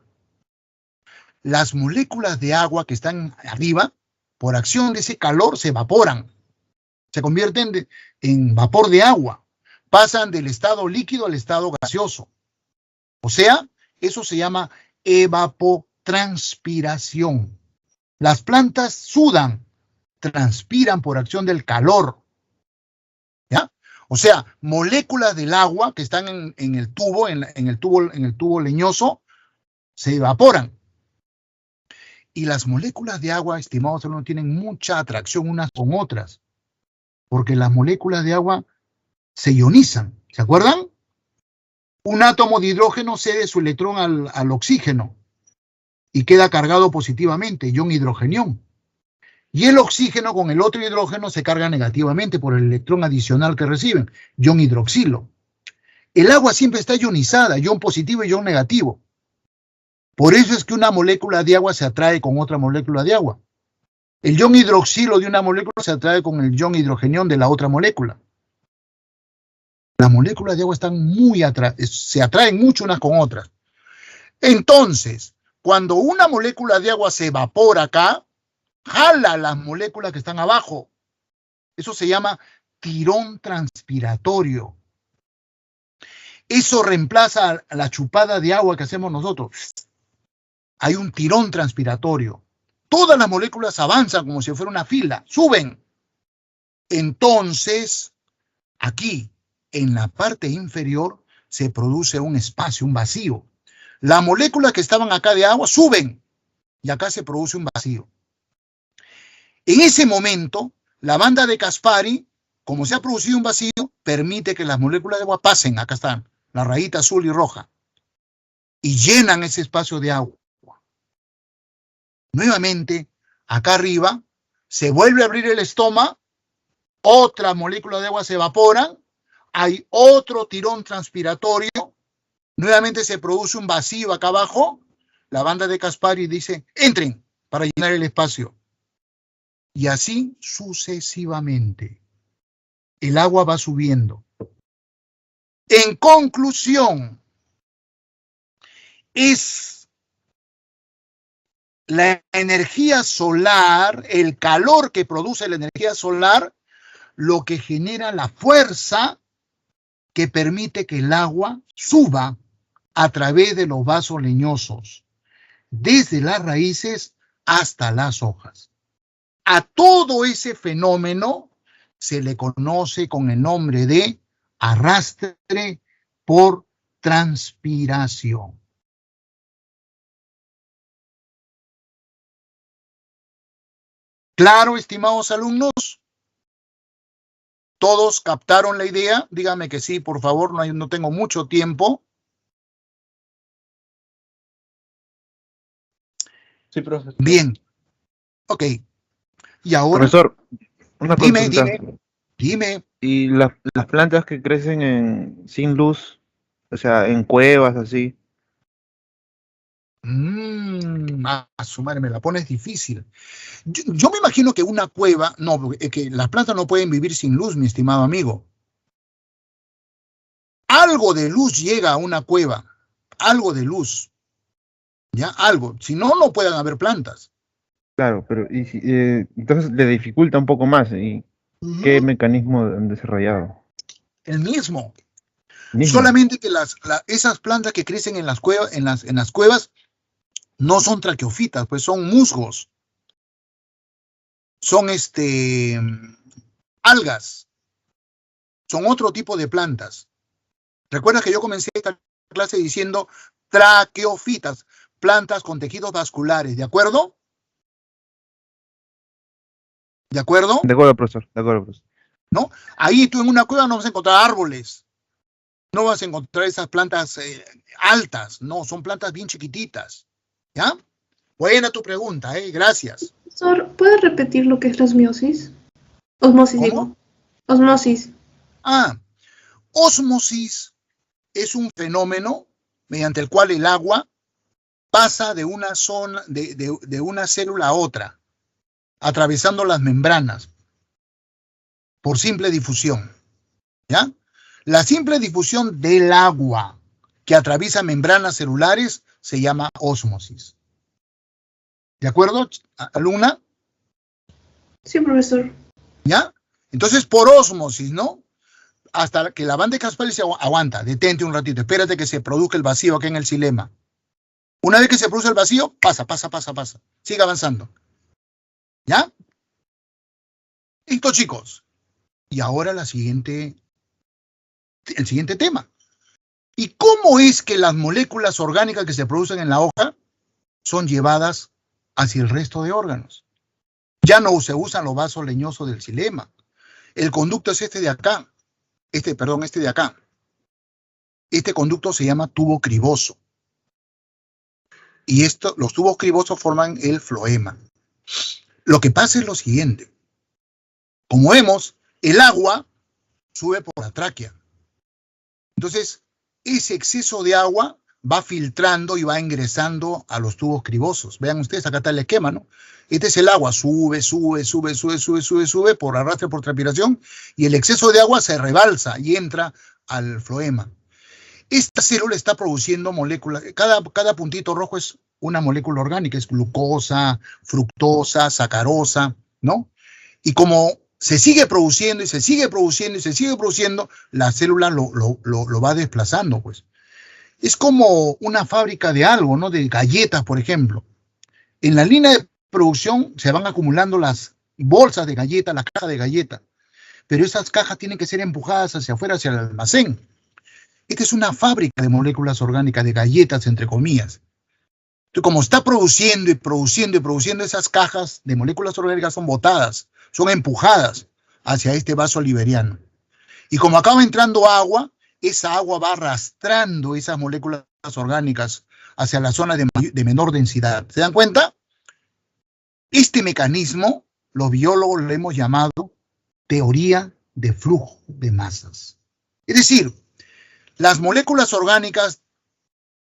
las moléculas de agua que están arriba, por acción de ese calor, se evaporan. Se convierten en vapor de agua. Pasan del estado líquido al estado gaseoso. O sea, eso se llama evapotranspiración. Las plantas sudan, transpiran por acción del calor. ¿Ya? O sea, moléculas del agua que están en el tubo, en el tubo leñoso, se evaporan. Y las moléculas de agua, estimados alumnos, tienen mucha atracción unas con otras, porque las moléculas de agua se ionizan. ¿Se acuerdan? Un átomo de hidrógeno cede su electrón al oxígeno y queda cargado positivamente, ion hidrogenión. Y el oxígeno con el otro hidrógeno se carga negativamente por el electrón adicional que reciben, ion hidroxilo. El agua siempre está ionizada, ion positivo y ion negativo. Por eso es que una molécula de agua se atrae con otra molécula de agua. El ion hidroxilo de una molécula se atrae con el ion hidrogenión de la otra molécula. Las moléculas de agua están se atraen mucho unas con otras. Entonces, cuando una molécula de agua se evapora acá, jala las moléculas que están abajo. Eso se llama tirón transpiratorio. Eso reemplaza a la chupada de agua que hacemos nosotros. Hay un tirón transpiratorio. Todas las moléculas avanzan como si fuera una fila, suben. Entonces, aquí, en la parte inferior, se produce un espacio, un vacío. Las moléculas que estaban acá de agua suben y acá se produce un vacío. En ese momento, la banda de Caspari, como se ha producido un vacío, permite que las moléculas de agua pasen, acá están, la rayita azul y roja, y llenan ese espacio de agua. Nuevamente, acá arriba, se vuelve a abrir el estoma, otra molécula de agua se evapora, hay otro tirón transpiratorio, nuevamente se produce un vacío acá abajo, la banda de Caspari dice, entren para llenar el espacio. Y así sucesivamente. El agua va subiendo. En conclusión, es la energía solar, el calor que produce la energía solar, lo que genera la fuerza que permite que el agua suba a través de los vasos leñosos, desde las raíces hasta las hojas. A todo ese fenómeno se le conoce con el nombre de arrastre por transpiración. ¿Claro, estimados alumnos? ¿Todos captaron la idea? Díganme que sí, por favor, no tengo mucho tiempo. Sí, profesor. Bien. Ok. Y ahora... Profesor, una consulta. Dime. ¿Y las plantas que crecen sin luz, o sea, en cuevas, así? A su madre, me la pones difícil. Yo me imagino que una cueva, no, que las plantas no pueden vivir sin luz, mi estimado amigo. Algo de luz llega a una cueva, algo de luz, ¿ya? Algo, si no, no pueden haber plantas. Claro, pero entonces le dificulta un poco más. ¿Y qué mecanismo han desarrollado? El mismo. Solamente que esas plantas que crecen en las cuevas, no son traqueofitas, pues son musgos. Son algas. Son otro tipo de plantas. Recuerda que yo comencé esta clase diciendo traqueofitas, plantas con tejidos vasculares, ¿de acuerdo? ¿De acuerdo? De acuerdo, profesor. De acuerdo, profesor. ¿No? Ahí tú en una cueva no vas a encontrar árboles. No vas a encontrar esas plantas altas. No, son plantas bien chiquititas. ¿Ya? Buena tu pregunta, gracias. Profesor, ¿puede repetir lo que es la osmosis? Osmosis, ¿Cómo? digo. Osmosis. Ósmosis es un fenómeno mediante el cual el agua pasa de una zona, de una célula a otra, atravesando las membranas, por simple difusión. ¿Ya? La simple difusión del agua que atraviesa membranas celulares se llama ósmosis. ¿De acuerdo, alumna? Sí, profesor. ¿Ya? Entonces, por ósmosis, ¿no? Hasta que la banda de Caspari se aguanta, detente un ratito, espérate que se produzca el vacío aquí en el xilema. Una vez que se produce el vacío, pasa. Sigue avanzando. ¿Ya? Listo, chicos. Y ahora el siguiente tema. ¿Y cómo es que las moléculas orgánicas que se producen en la hoja son llevadas hacia el resto de órganos? Ya no se usan los vasos leñosos del xilema. El conducto es este de acá. Este de acá. Este conducto se llama tubo criboso. Y los tubos cribosos forman el floema. Lo que pasa es lo siguiente. Como vemos, el agua sube por la tráquea. Entonces, ese exceso de agua va filtrando y va ingresando a los tubos cribosos. Vean ustedes, acá está el esquema, ¿no? Este es el agua, sube por arrastre, por transpiración, y el exceso de agua se rebalsa y entra al floema. Esta célula está produciendo moléculas, cada puntito rojo es una molécula orgánica, es glucosa, fructosa, sacarosa, ¿no? Y como se sigue produciendo y se sigue produciendo, la célula lo va desplazando, pues. Es como una fábrica de algo, ¿no? De galletas, por ejemplo. En la línea de producción se van acumulando las bolsas de galletas, las cajas de galletas, pero esas cajas tienen que ser empujadas hacia afuera, hacia el almacén. Esta es una fábrica de moléculas orgánicas, de galletas, entre comillas. Entonces, como está produciendo, esas cajas de moléculas orgánicas son botadas, son empujadas hacia este vaso liberiano. Y como acaba entrando agua, esa agua va arrastrando esas moléculas orgánicas hacia la zona de menor densidad. ¿Se dan cuenta? Este mecanismo, los biólogos lo hemos llamado teoría de flujo de masas. Es decir, las moléculas orgánicas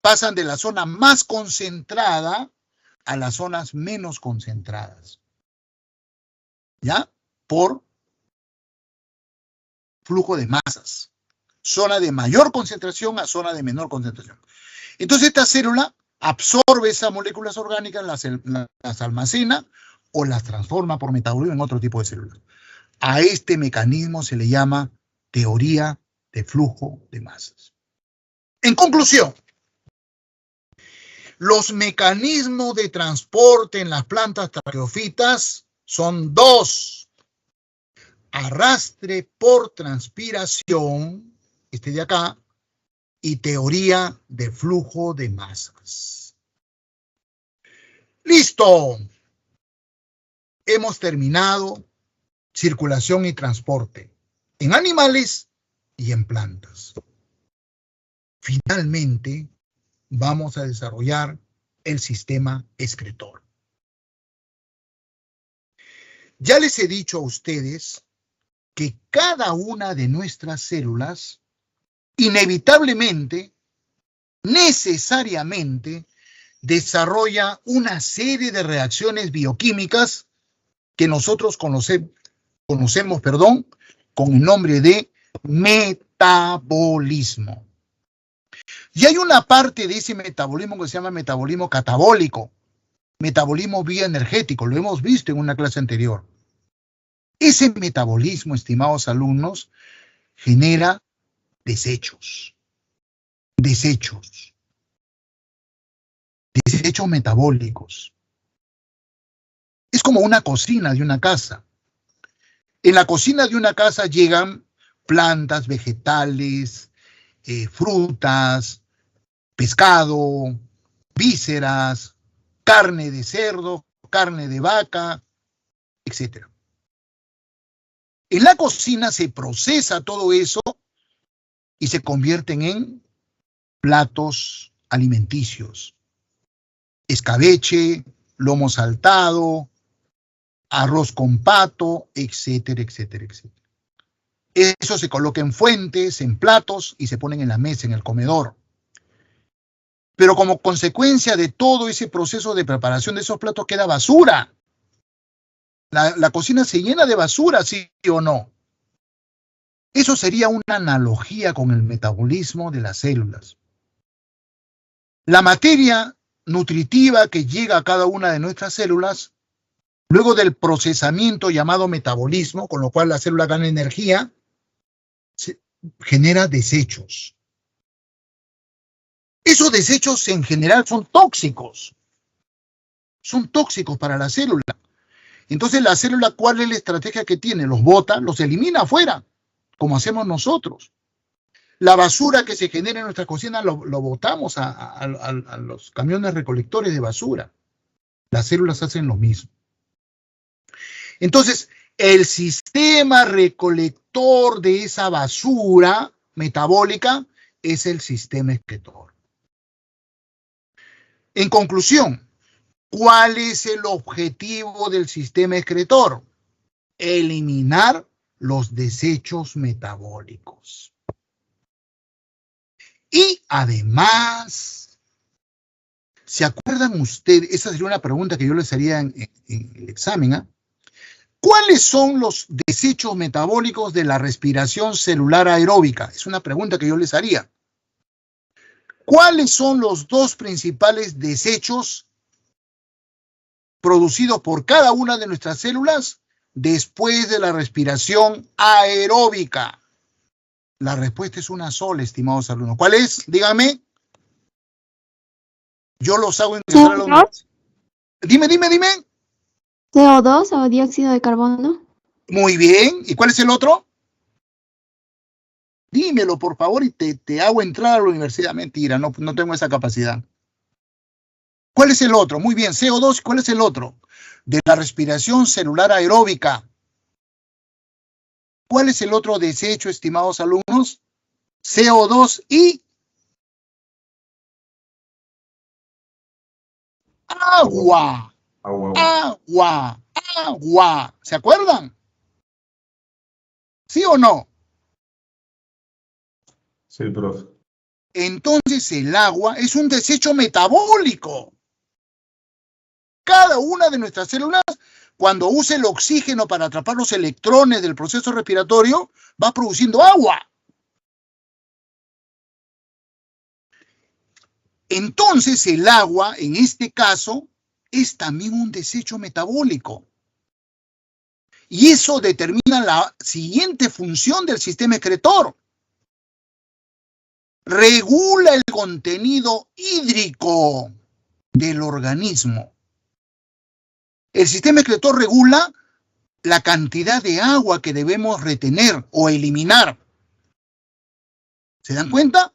pasan de la zona más concentrada a las zonas menos concentradas. ¿Ya? Por flujo de masas. Zona de mayor concentración a zona de menor concentración. Entonces esta célula absorbe esas moléculas orgánicas, las almacena o las transforma por metabolismo en otro tipo de células. A este mecanismo se le llama teoría de flujo de masas. En conclusión, los mecanismos de transporte en las plantas traqueofitas son dos. Arrastre por transpiración, este de acá, y teoría de flujo de masas. ¡Listo! Hemos terminado circulación y transporte en animales y en plantas. Finalmente, vamos a desarrollar el sistema excretor. Ya les he dicho a ustedes que cada una de nuestras células inevitablemente, necesariamente, desarrolla una serie de reacciones bioquímicas que nosotros conocemos, con el nombre de metabolismo. Y hay una parte de ese metabolismo que se llama metabolismo catabólico, metabolismo bioenergético, lo hemos visto en una clase anterior. Ese metabolismo, estimados alumnos, genera desechos metabólicos. Es como una cocina de una casa. En la cocina de una casa llegan plantas, vegetales, frutas, pescado, vísceras, carne de cerdo, carne de vaca, etc. En la cocina se procesa todo eso y se convierten en platos alimenticios. Escabeche, lomo saltado, arroz con pato, etcétera, etcétera, etcétera. Eso se coloca en fuentes, en platos y se ponen en la mesa, en el comedor. Pero como consecuencia de todo ese proceso de preparación de esos platos queda basura. La cocina se llena de basura, ¿sí o no? Eso sería una analogía con el metabolismo de las células. La materia nutritiva que llega a cada una de nuestras células, luego del procesamiento llamado metabolismo, con lo cual la célula gana energía, genera desechos. Esos desechos en general son tóxicos. Son tóxicos para la célula. Entonces la célula, ¿cuál es la estrategia que tiene? Los bota, los elimina afuera, como hacemos nosotros. La basura que se genera en nuestra cocina lo botamos a los camiones recolectores de basura. Las células hacen lo mismo. Entonces, el sistema recolector de esa basura metabólica es el sistema excretor. En conclusión, ¿cuál es el objetivo del sistema excretor? Eliminar los desechos metabólicos. Y además, ¿se acuerdan ustedes? Esa sería una pregunta que yo les haría en el examen, ¿eh? ¿Cuáles son los desechos metabólicos de la respiración celular aeróbica? Es una pregunta que yo les haría. ¿Cuáles son los dos principales desechos producidos por cada una de nuestras células después de la respiración aeróbica? La respuesta es una sola, estimados alumnos. ¿Cuál es? Díganme. Yo los hago ingresar a la universidad. Dime. CO2 o dióxido de carbono. Muy bien. ¿Y cuál es el otro? Dímelo, por favor, y te hago entrar a la universidad. Mentira, no tengo esa capacidad. ¿Cuál es el otro? Muy bien, CO2. ¿Cuál es el otro? De la respiración celular aeróbica. ¿Cuál es el otro desecho, estimados alumnos? CO2 y agua. Agua. ¿Se acuerdan? ¿Sí o no? Sí, profe. Entonces el agua es un desecho metabólico. Cada una de nuestras células, cuando usa el oxígeno para atrapar los electrones del proceso respiratorio, va produciendo agua. Entonces el agua, en este caso, es también un desecho metabólico. Y eso determina la siguiente función del sistema excretor. Regula el contenido hídrico del organismo. El sistema excretor regula la cantidad de agua que debemos retener o eliminar. ¿Se dan cuenta?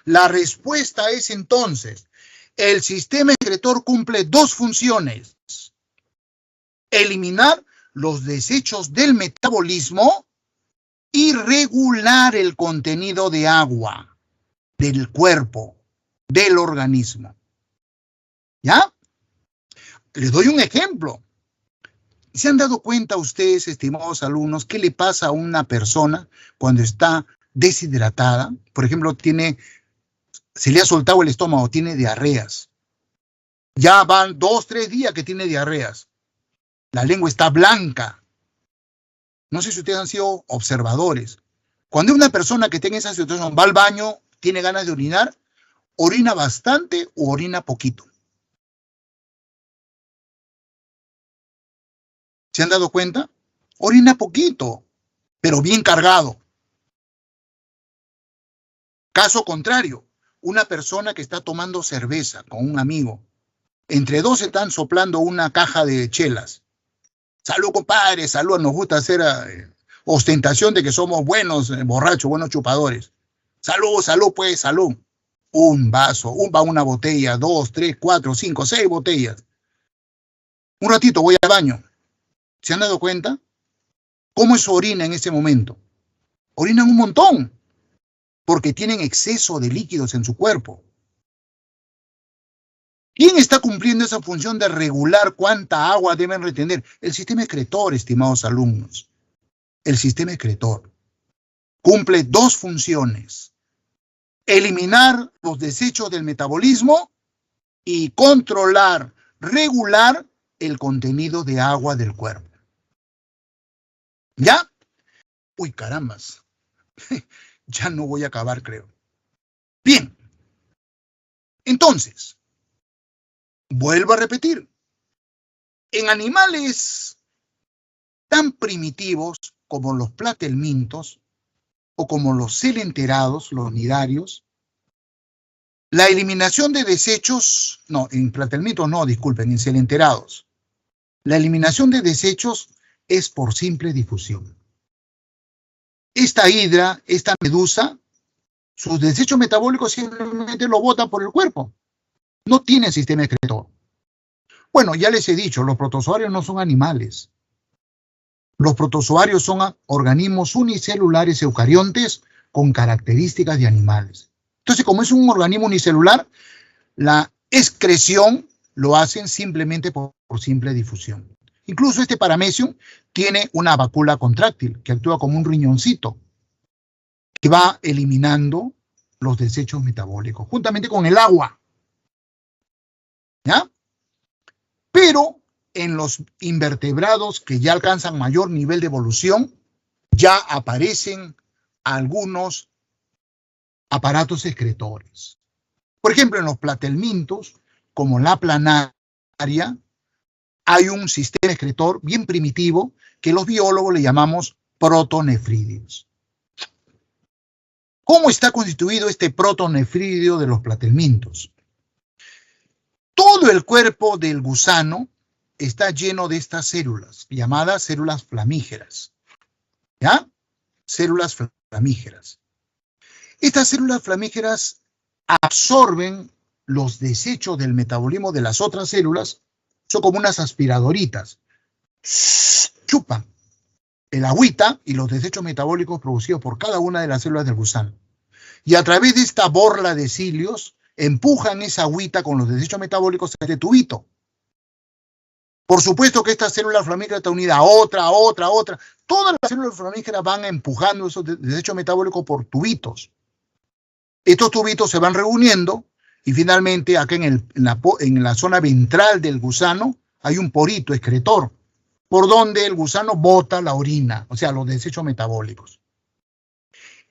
La respuesta es entonces, el sistema excretor cumple dos funciones. Eliminar los desechos del metabolismo y regular el contenido de agua del cuerpo, del organismo. ¿Ya? Les doy un ejemplo. ¿Se han dado cuenta ustedes, estimados alumnos, qué le pasa a una persona cuando está deshidratada? Por ejemplo, se le ha soltado el estómago, tiene diarreas. Ya van 2, 3 días que tiene diarreas. La lengua está blanca. No sé si ustedes han sido observadores. Cuando una persona que tenga esa situación va al baño, tiene ganas de orinar, orina bastante o orina poquito. ¿Se han dado cuenta? Orina poquito, pero bien cargado. Caso contrario, una persona que está tomando cerveza con un amigo. Entre dos están soplando una caja de chelas. Salud, compadre, salud. Nos gusta hacer ostentación de que somos buenos borrachos, buenos chupadores. Salud, salud, pues, salud. Un vaso, una botella, 2, 3, 4, 5, 6 botellas. Un ratito voy al baño. ¿Se han dado cuenta? ¿Cómo es orina en ese momento? Orinan un montón, porque tienen exceso de líquidos en su cuerpo. ¿Quién está cumpliendo esa función de regular cuánta agua deben retener? El sistema excretor, estimados alumnos. El sistema excretor cumple dos funciones. Eliminar los desechos del metabolismo y controlar, regular el contenido de agua del cuerpo. ¿Ya? Uy, carambas. Ya no voy a acabar, creo. Bien. Entonces, Vuelvo a repetir. En animales tan primitivos como los platelmintos o como los celenterados, los nidarios, la eliminación de desechos, no, en platelmintos no, disculpen, en celenterados, la eliminación de desechos es por simple difusión. Esta hidra, esta medusa, sus desechos metabólicos simplemente lo botan por el cuerpo. No tienen sistema excretor. Bueno, ya les he dicho, los protozoarios no son animales. Los protozoarios son organismos unicelulares eucariontes con características de animales. Entonces, como es un organismo unicelular, la excreción lo hacen simplemente por simple difusión. Incluso este paramecium tiene una vacuola contráctil que actúa como un riñoncito que va eliminando los desechos metabólicos, juntamente con el agua. ¿Ya? Pero en los invertebrados que ya alcanzan mayor nivel de evolución, ya aparecen algunos aparatos excretores. Por ejemplo, en los platelmintos, como la planaria, hay un sistema excretor bien primitivo que los biólogos le llamamos protonefridios. ¿Cómo está constituido este protonefridio de los platelmintos? Todo el cuerpo del gusano está lleno de estas células, llamadas células flamígeras. ¿Ya? Células flamígeras. Estas células flamígeras absorben los desechos del metabolismo de las otras células, son como unas aspiradoritas. Chupan el agüita y los desechos metabólicos producidos por cada una de las células del gusano. Y a través de esta borla de cilios, empujan esa agüita con los desechos metabólicos a este tubito. Por supuesto que esta célula flamígera está unida a otra. Todas las células flamígeras van empujando esos desechos metabólicos por tubitos. Estos tubitos se van reuniendo y finalmente acá en la zona ventral del gusano hay un porito excretor por donde el gusano bota la orina, o sea, los desechos metabólicos.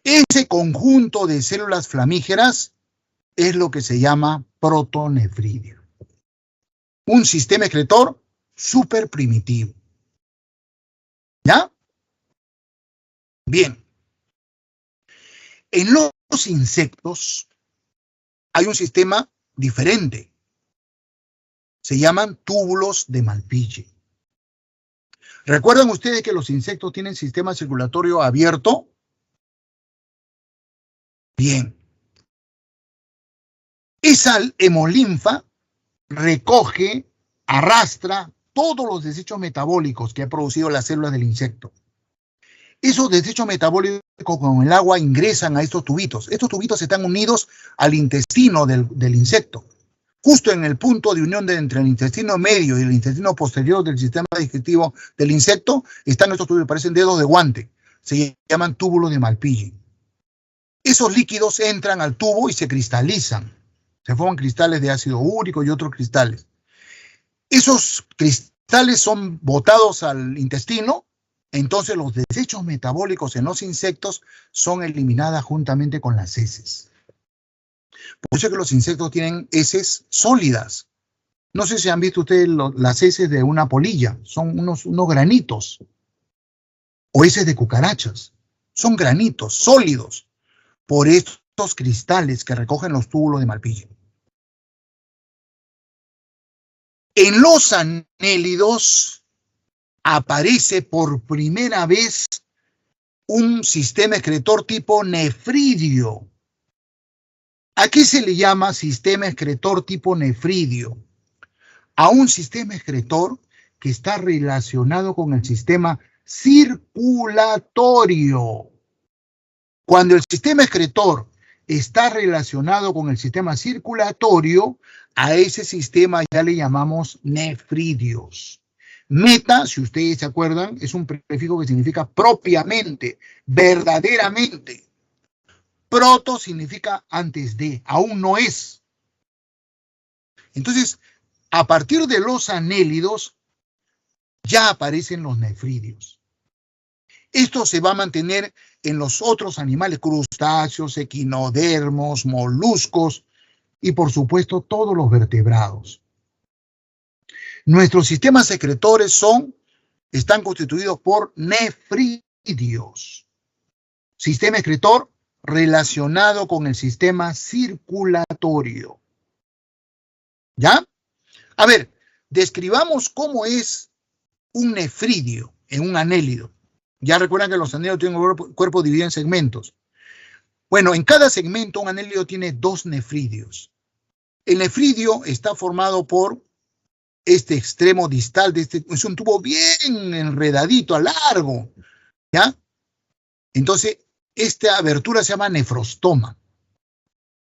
Ese conjunto de células flamígeras es lo que se llama protonefridio. Un sistema excretor súper primitivo. ¿Ya? Bien. En los insectos hay un sistema diferente. Se llaman túbulos de Malpighi. ¿Recuerdan ustedes que los insectos tienen sistema circulatorio abierto? Bien. Esa hemolinfa recoge, arrastra todos los desechos metabólicos que ha producido las células del insecto. Esos desechos metabólicos con el agua ingresan a estos tubitos. Estos tubitos están unidos al intestino del insecto. Justo en el punto de unión entre el intestino medio y el intestino posterior del sistema digestivo del insecto están estos tubitos, parecen dedos de guante. Se llaman túbulos de Malpighi. Esos líquidos entran al tubo y se cristalizan. Se forman cristales de ácido úrico y otros cristales. Esos cristales son botados al intestino, entonces los desechos metabólicos en los insectos son eliminados juntamente con las heces. Por eso es que los insectos tienen heces sólidas. No sé si han visto ustedes las heces de una polilla, son unos granitos. O heces de cucarachas, son granitos sólidos por estos cristales que recogen los túbulos de Malpighi. En los anélidos aparece por primera vez un sistema excretor tipo nefridio. ¿A qué se le llama sistema excretor tipo nefridio? A un sistema excretor que está relacionado con el sistema circulatorio. Cuando el sistema excretor está relacionado con el sistema circulatorio, a ese sistema ya le llamamos nefridios. Meta, si ustedes se acuerdan, es un prefijo que significa propiamente, verdaderamente. Proto significa antes de, aún no es. Entonces, a partir de los anélidos, ya aparecen los nefridios. Esto se va a mantener en los otros animales, crustáceos, equinodermos, moluscos y por supuesto todos los vertebrados. Nuestros sistemas secretores están constituidos por nefridios. Sistema excretor relacionado con el sistema circulatorio. ¿Ya? A ver, describamos cómo es un nefridio en un anélido. Ya recuerdan que los anélidos tienen un cuerpo dividido en segmentos. Bueno, en cada segmento un anélido tiene 2 nefridios. El nefridio está formado por este extremo distal, es un tubo bien enredadito, largo, ¿ya? Entonces, esta abertura se llama nefrostoma.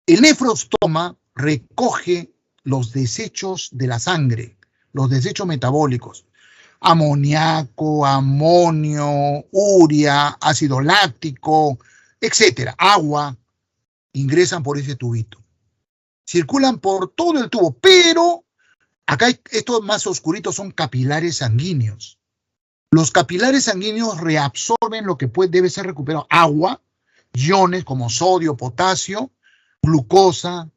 El nefrostoma recoge los desechos de la sangre, los desechos metabólicos, amoníaco, amonio, urea, ácido láctico, etcétera, agua, ingresan por ese tubito. Circulan por todo el tubo, pero acá estos más oscuritos son capilares sanguíneos. Los capilares sanguíneos reabsorben lo que debe ser recuperado, agua, iones como sodio, potasio, glucosa,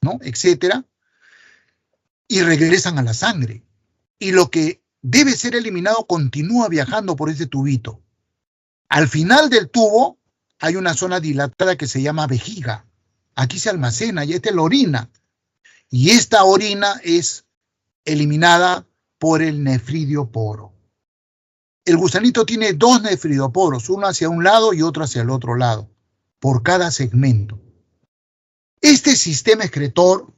¿no? Etcétera, y regresan a la sangre. Y lo que debe ser eliminado continúa viajando por ese tubito. Al final del tubo hay una zona dilatada que se llama vejiga. Aquí se almacena y esta es la orina. Y esta orina es eliminada por el nefridioporo. El gusanito tiene 2 nefridioporos, uno hacia un lado y otro hacia el otro lado, por cada segmento. Este sistema excretor,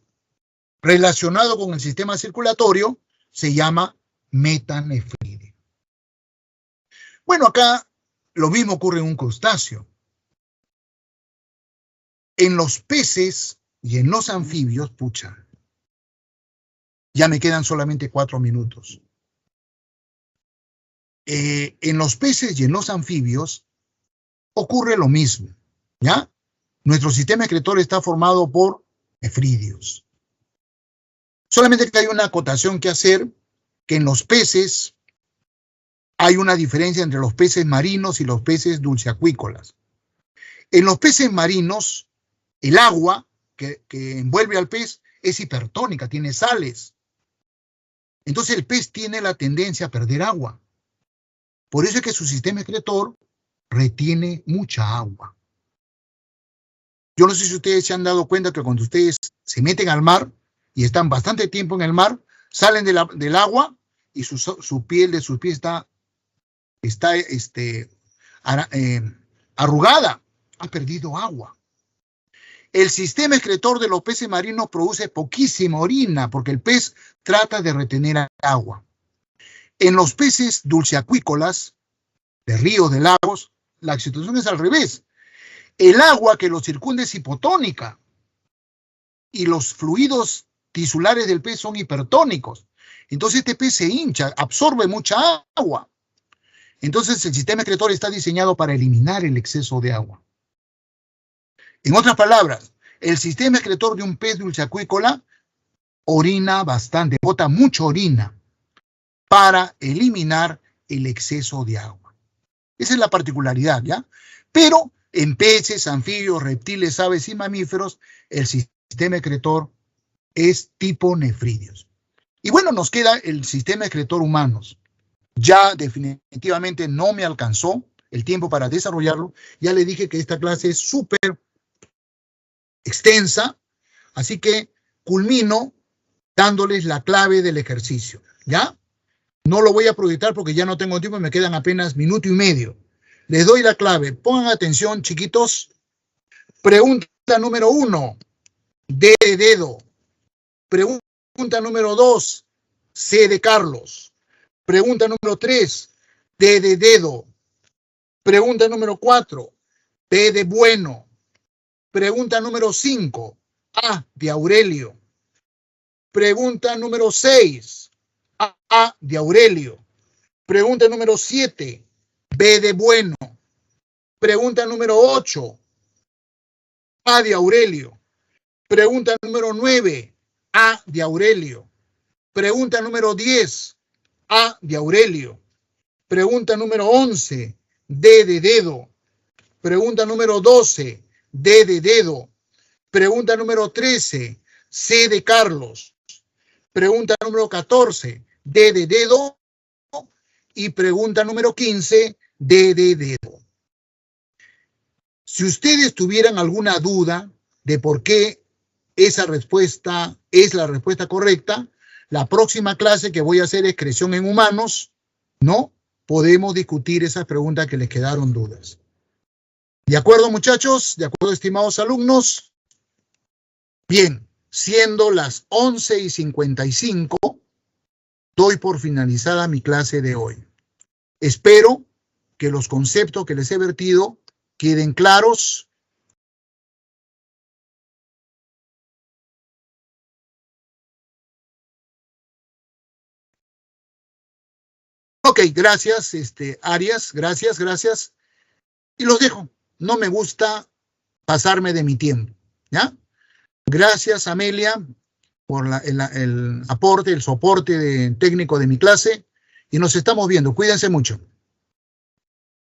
relacionado con el sistema circulatorio, se llama metanefridio. Bueno, acá lo mismo ocurre en un crustáceo. En los peces y en los anfibios, pucha, ya me quedan solamente 4 minutos. En los peces y en los anfibios ocurre lo mismo, ¿ya? Nuestro sistema excretor está formado por nefridios. Solamente que hay una acotación que hacer, que en los peces hay una diferencia entre los peces marinos y los peces dulceacuícolas. En los peces marinos, el agua que envuelve al pez es hipertónica, tiene sales. Entonces el pez tiene la tendencia a perder agua. Por eso es que su sistema excretor retiene mucha agua. Yo no sé si ustedes se han dado cuenta que cuando ustedes se meten al mar y están bastante tiempo en el mar, salen del agua y su piel de sus pies está arrugada, ha perdido agua. El sistema excretor de los peces marinos produce poquísima orina porque el pez trata de retener agua. En los peces dulceacuícolas, de ríos, de lagos, la situación es al revés. El agua que los circunda es hipotónica y los fluidos tisulares del pez son hipertónicos. Entonces este pez se hincha, absorbe mucha agua. Entonces el sistema excretor está diseñado para eliminar el exceso de agua. En otras palabras, el sistema excretor de un pez dulceacuícola orina bastante, bota mucha orina para eliminar el exceso de agua. Esa es la particularidad, ¿ya? Pero en peces, anfibios, reptiles, aves y mamíferos, el sistema excretor es tipo nefridios. Y bueno, nos queda el sistema excretor humanos. Ya definitivamente no me alcanzó el tiempo para desarrollarlo. Ya le dije que esta clase es súper extensa, así que culmino dándoles la clave del ejercicio, ¿ya? No lo voy a proyectar porque ya no tengo tiempo, me quedan apenas minuto y medio. Les doy la clave. Pongan atención, chiquitos. Pregunta número 1, D de dedo. Pregunta número 2, C de Carlos. Pregunta número 3, D de dedo. Pregunta número 4, B de bueno. Pregunta número 5, A de Aurelio. Pregunta número 6, A de Aurelio. Pregunta número 7, B de bueno. Pregunta número 8, A de Aurelio. Pregunta número 9, A de Aurelio. Pregunta número 10, A de Aurelio. Pregunta número 11, D de dedo. Pregunta número 12, D de dedo. Pregunta número 13, C de Carlos. Pregunta número 14, D de dedo. Y pregunta número 15, D de dedo. Si ustedes tuvieran alguna duda de por qué esa respuesta es la respuesta correcta, la próxima clase que voy a hacer es creación en humanos, ¿no? Podemos discutir esas preguntas que les quedaron dudas. ¿De acuerdo, muchachos? ¿De acuerdo, estimados alumnos? Bien, siendo las 11:55, doy por finalizada mi clase de hoy. Espero que los conceptos que les he vertido queden claros. Ok, gracias, Arias, gracias. Y los dejo. No me gusta pasarme de mi tiempo, ¿ya? Gracias, Amelia, por el aporte, el soporte técnico de mi clase. Y nos estamos viendo. Cuídense mucho.